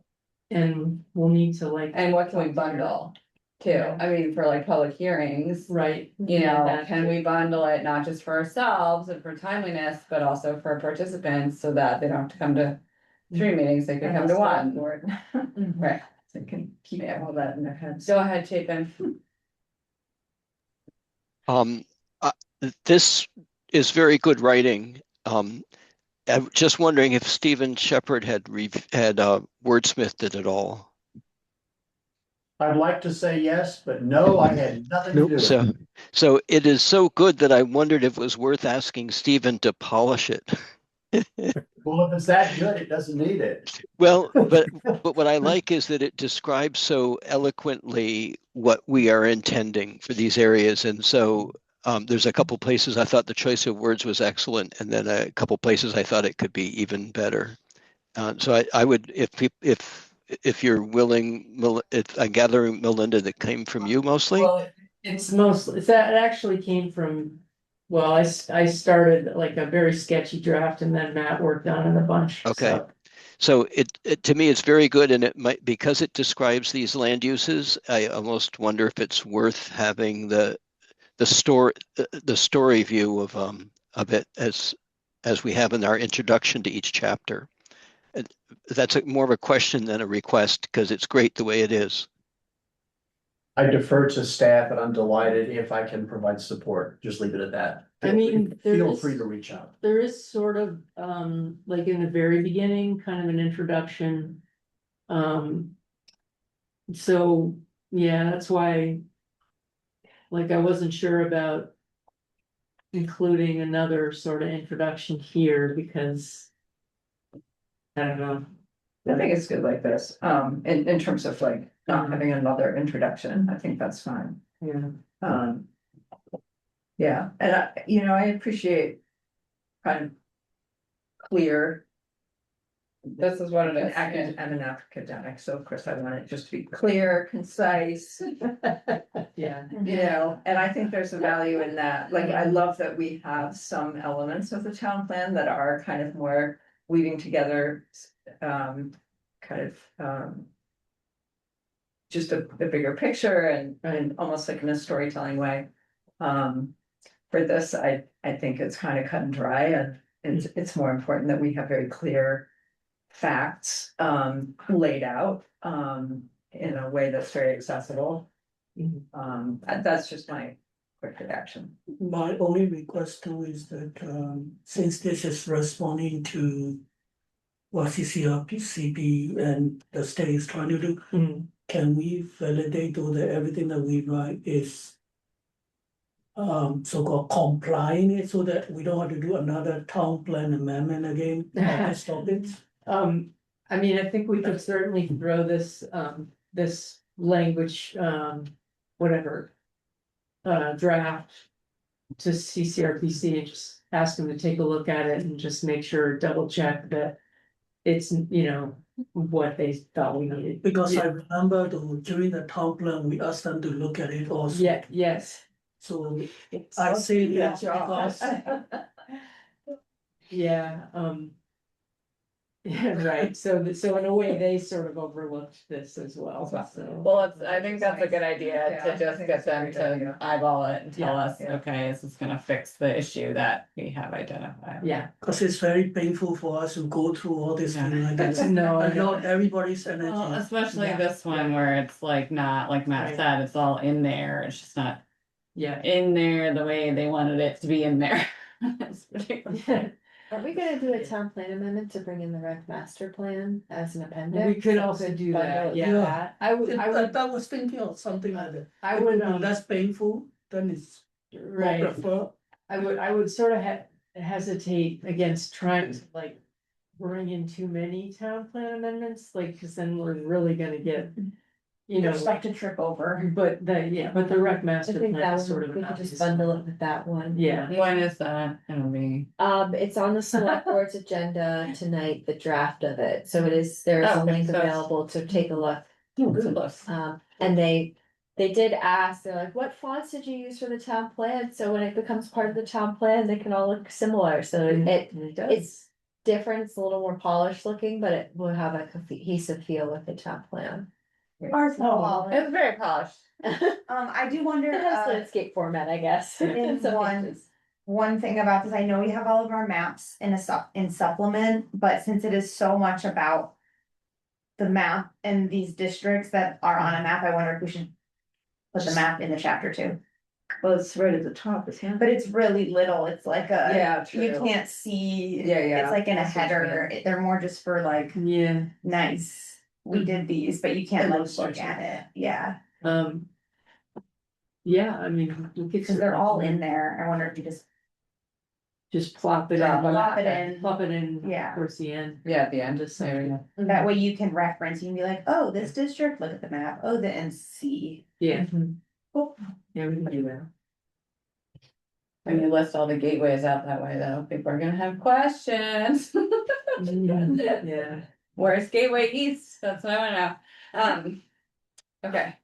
And we'll need to And what can we bundle too? Yeah. I mean, for like public hearings, right. can we bundle it not just for ourselves and for timeliness, but also for participants so that they don't have to come to 3 meetings, they can come to one. Right. They can keep all that in their heads. Go ahead, Chapin. This is very good writing. I'm just wondering if Stephen Shepard had wordsmithed it at all. I'd like to say yes, but no, I had nothing to do with it. So it is so good that I wondered if it was worth asking Stephen to polish it. Well, if it's that good, it doesn't need it. Well, but what I like is that it describes so eloquently what we are intending for these areas. And so there's a couple places I thought the choice of words was excellent, and then a couple places I thought it could be even better. So I would, if you're willing, I gather, Melinda, that came from you mostly. Well, that actually came from. Well, I started like a very sketchy draft, and then Matt worked on it a bunch. Okay. So it to me, it's very good, and it might, because it describes these land uses, I almost wonder if it's worth having the story view of it as we have in our introduction to each chapter. That's more of a question than a request, because it's great the way it is. I defer to staff, and I'm delighted if I can provide support. Just leave it at that. I mean, Feel free to reach out. There is sort of, like in the very beginning, kind of an introduction. So, yeah, that's why, like, I wasn't sure about including another sort of introduction here, because I don't know. I think it's good like this, in terms of like not having another introduction, I think that's fine. Yeah. Um. Yeah, and I appreciate kind of clear. This is what it is. I'm an academic, so of course I want it just to be clear, concise, Yeah. and I think there's a value in that. Like, I love that we have some elements of the town plan that are kind of more weaving together, kind of, just a bigger picture and almost like in a storytelling way. For this, I think it's kind of cut and dry, and it's more important that we have very clear facts, laid out, in a way that's very accessible. That's just my quick reaction. My only request too is that, since this is responding to what CCRPCP and the state is trying to do, can we validate all that everything that we write is so-called complying it so that we don't have to do another town plan amendment again on this topic? I mean, I think we could certainly throw this, this language, whatever. Draft to CCRPC and just ask them to take a look at it and just make sure, double check that. It's, what they thought we needed. Because I Yeah. remember during the town plan, we asked them to look at it also. Yeah, yes, So I say Good that job. because yeah, yeah, right, so in a way, they sort of overlooked this as well, so. Well, I think that's a good idea Yeah, to I just think get it's a them great to idea. eyeball it and tell Yeah, us, yeah. okay, this is gonna fix the issue that we have identified. Yeah, it's very painful for us to go through all this Yeah. thing like this. no, I And know, not everybody's energy. Well, especially Yeah. this one where it's like not, like Matt Right. said, it's all in there, it's just not yeah. in there the way they wanted it to be in there. It's ridiculous. Are we gonna do a town plan amendment to bring in the rec master plan as an appendix? We could also do that, Bundle yeah. that. I would, I was thinking of something like that. I would, Less painful, then it's more right. prefer. I would sort of hesitate against trying to like bring in too many town plan amendments, like, cause then we're really gonna get, Stuff to trip over. but the rec I master think plan that is sort one, of. we an could just obvious bundle one. it with that one. Yeah, When is that? It'll be. It's on the select board's agenda tonight, the draft of it, so it is, there is Oh, a okay, link so it's- available to take a look. Close. And they did ask, they're like, what fonts did you use for the town plan? So when it becomes part of the town plan, they can all look similar, so it's different, it's a little more polished looking, but it will have a cohesive feel with the town plan. Ours will. It's very polished. I do wonder, It has landscape format, I guess. in some one- cases. one thing about this, I know we have all of our maps in in supplement, but since it is so much about. The map and these districts that are on a map, I wonder if we should. Put the map in the chapter too, Well, it's right at the top, isn't it? but it's really little, it's like a. Yeah, You true. can't see. Yeah. It's like in a That's what you header, they're more just for like, yeah, nice, we did these, but you can't like look Illustration. at it, yeah, yeah, I mean, we could. cause they're all in there, I wonder if you Just plop it in. Plop it in. Plop it in. Yeah. Towards the end. Yeah, at the end, just there we go. that way you can reference, you can be like, oh, this district, look at the map, oh, the NC. Yeah, Cool. yeah, we can do that. When you list all the gateways out that way, though, people are gonna have questions. Yeah. Where's Gateway East? That's what I wanna know. Okay.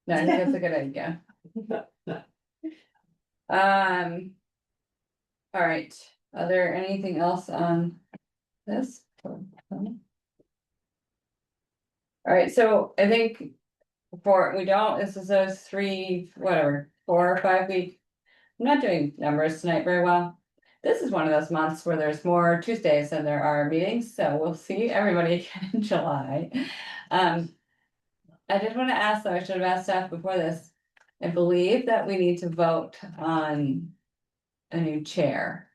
No, I think that's a good idea. All right, are there anything else on this? All right, so I think this is a 4 or 5 week. I'm not doing numbers tonight very well. This is one of those months where there's more Tuesdays than there are meetings, so we'll see everybody again in July. I did want to ask, though, I should have asked staff before this. I believe that we need to vote on a new chair.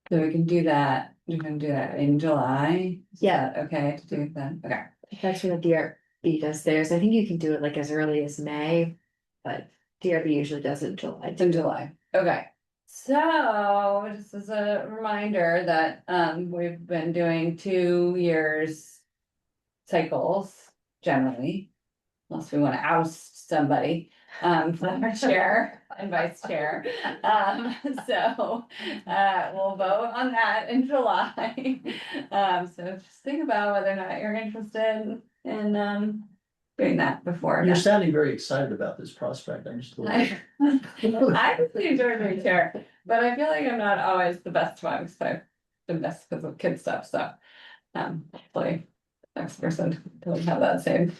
So we can do that in July? Is Yeah. that okay to do then? Okay. That's when the DRB does theirs, I think you can do it like as early as May, but DRB usually does it in July. It's in July, okay, So, just as a reminder that, we've been doing 2 years cycles generally. Unless we want to oust somebody, for our chair and vice chair. So, we'll vote on that in July. So just think about whether or not you're interested in, doing that before. You're sounding very excited about this prospect. I'm just. a little- I really enjoy being chair, but I feel like I'm not always the best one, because I've been best because of kid stuff, so. Hopefully, next person doesn't have that same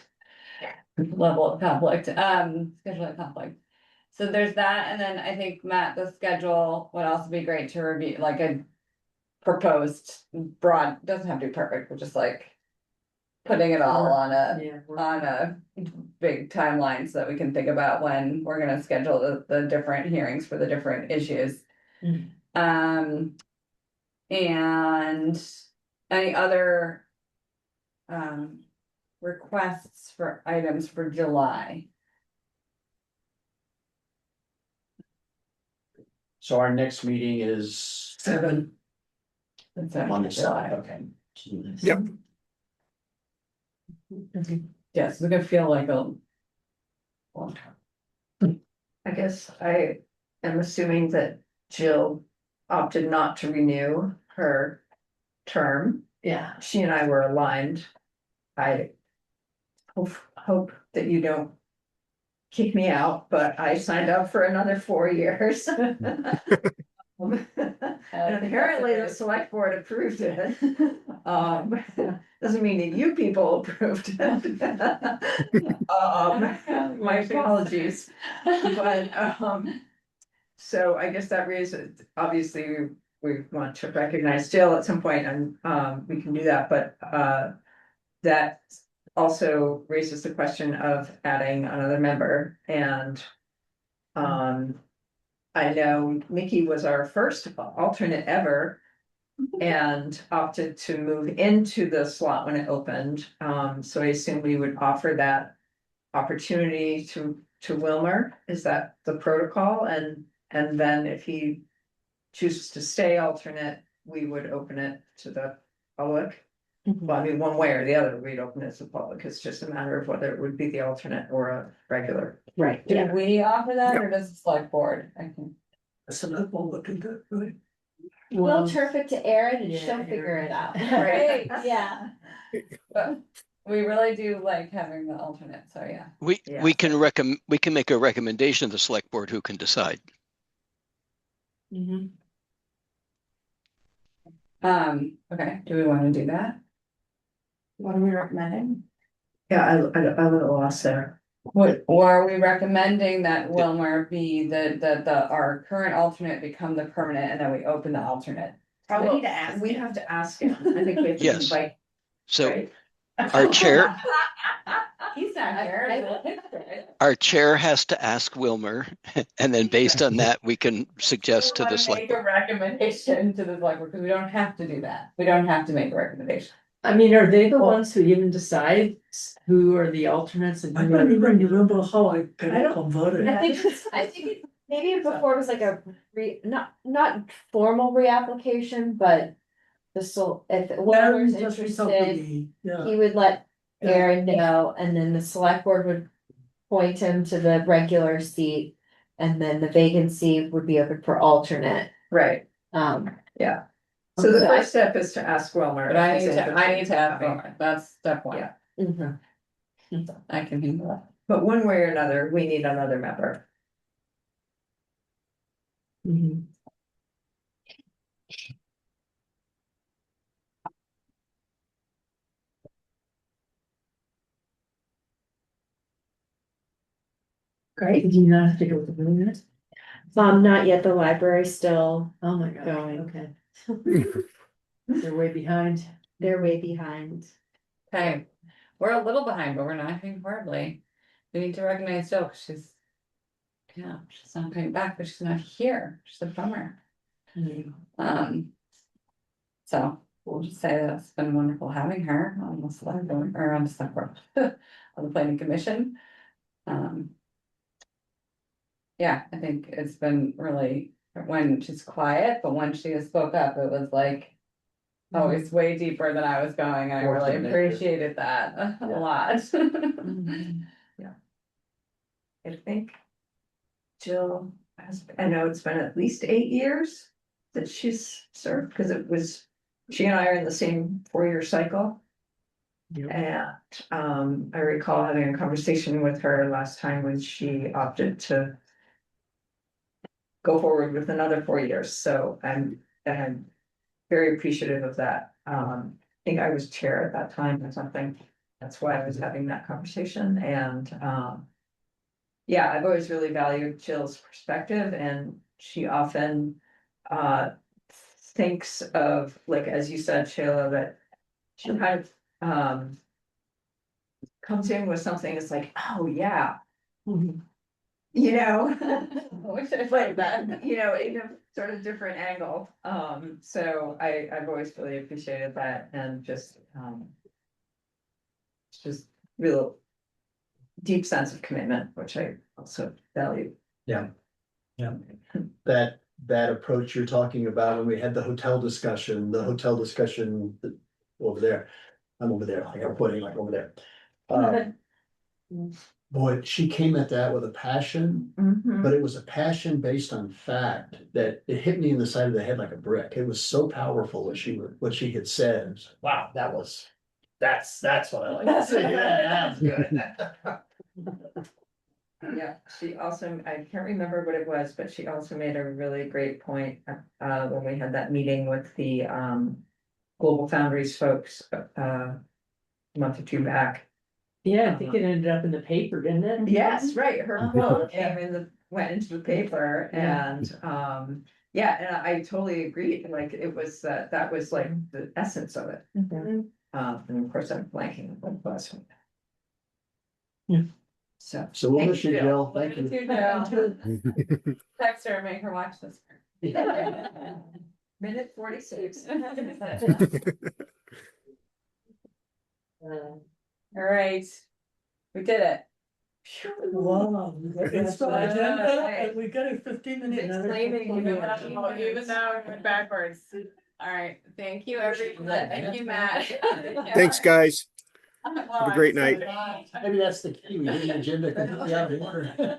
level of conflict, scheduling conflict. So there's that, and then I think, Matt, the schedule would also be great to review, like a proposed broad, doesn't have to be perfect, but just like putting it all on a big timeline so that we can think about when we're gonna schedule the different hearings for the different issues. And any other requests for items for July? So our next meeting is 7. That's on the July. side, okay. Yep. Yes, it's gonna feel like a long time. I guess I am assuming that Jill opted not to renew her term. Yeah. She and I were aligned. I hope that you don't kick me out, but I signed up for another 4 years. And apparently the select board approved it. Doesn't mean that you people approved it. My apologies, but, so I guess that raises, obviously, we want to recognize Jill at some point, and, we can do that, but, that also raises the question of adding another member, and, I know Mickey was our first alternate ever and opted to move into the slot when it opened. So I assume we would offer that opportunity to Wilmer. Is that the protocol? And then if he chooses to stay alternate, we would open it to the public. Well, I mean, one way or the other, we'd open it to the public. It's just a matter of whether it would be the alternate or a regular. Right. Do we offer that, or does the select board? I can. So that one would do that, right? We'll turf it to Erin and Yeah, she'll figure it out. Right. Yeah. But we really do like having the alternate, so yeah. We can we can make a recommendation to the select board who can decide. Okay, do we want to do that? What are we recommending? Yeah, I'm a little lost there. Or are we recommending that Wilmer be our current alternate become the permanent, and then we open the alternate? Probably need to ask. We have to ask him. I think we have to Yes. invite. So right? our chair, He's not here. our chair has to ask Wilmer, and then based on that, we can suggest to the select Make a board. recommendation to the select board, because we don't have to do that. We don't have to make a recommendation. I mean, are they the ones who even decide who are the alternates and I who don't are? even remember how I I got don't- converted. I think maybe before it was like a not formal reapplication, but if Wilmer's Just reach out to interested, the- Yeah, he would let Yeah. Aaron know, and then the select board would point him to the regular seat. And then the vacancy would be open for alternate, Right, yeah. so the Okay. first step is to ask Wilmer. But I if he's need to interested in have coming. Wilmer. That's step one. Yeah. Mhm. I can handle that. But one way or another, we need another member. Mhm. Great. Do you not have to go with the minutes? Not yet, the library's still Oh my god, going, okay. They're way behind. they're way behind. Okay, we're a little behind, but we're not doing horribly. We need to recognize Jill, 'cause she's not coming back, but she's not here. She's a bummer. So we'll just say that it's been wonderful having her on the select board, or on the select board, on the planning commission. Yeah, I think it's been really when she's quiet, but when she spoke up, it was like, oh, it's way deeper than I was going, and I Force really of nature. appreciated that a Yeah. lot. I think Jill has, I know it's been at least 8 years that she's served, because it was, she and I are in the same 4-year cycle. And I recall having a conversation with her last time when she opted to go forward with another 4 years, so I'm very appreciative of that. I think I was chair at that time or something, that's why I was having that conversation, and yeah, I've always really valued Jill's perspective, and she often thinks of, like, as you said, Sheila, that she kind of comes in with something that's like, oh, yeah. You know, I wish I said that. you know, in a sort of different angle. So I've always really appreciated that, and just it's just real deep sense of commitment, which I also value. Yeah. Yeah. That approach you're talking about when we had the hotel discussion over there. I'm over there, like I'm pointing like over there. Boy, she came at that with a passion, but it was a passion based on fact that it hit me in the side of the head like a brick. It was so powerful what she had said. It was like, wow, that's what I like to see. Yeah, that's good. Yeah, she also, I can't remember what it was, but she also made a really great point when we had that meeting with the Global Foundries folks a month or two back. Yeah, I think it ended up in the paper, didn't it? Yes, right, her Uh-huh. quote came in went into the paper, Yeah. and yeah, and I totally agreed, like, it was, that was like the essence of it. And of course, I'm blanking on what it was. Yeah. So we'll Thank miss you, you, Jill. Thank you. Text her and make her watch this. Minute 46. All right, we did it. Wow. It's the agenda, and we got a 15-minute. Exclaiming, even though it went backwards. All right, thank you, everyone. Thank you, Matt. Thanks, guys. Have a great night. Maybe that's the key. We did the agenda completely out of order.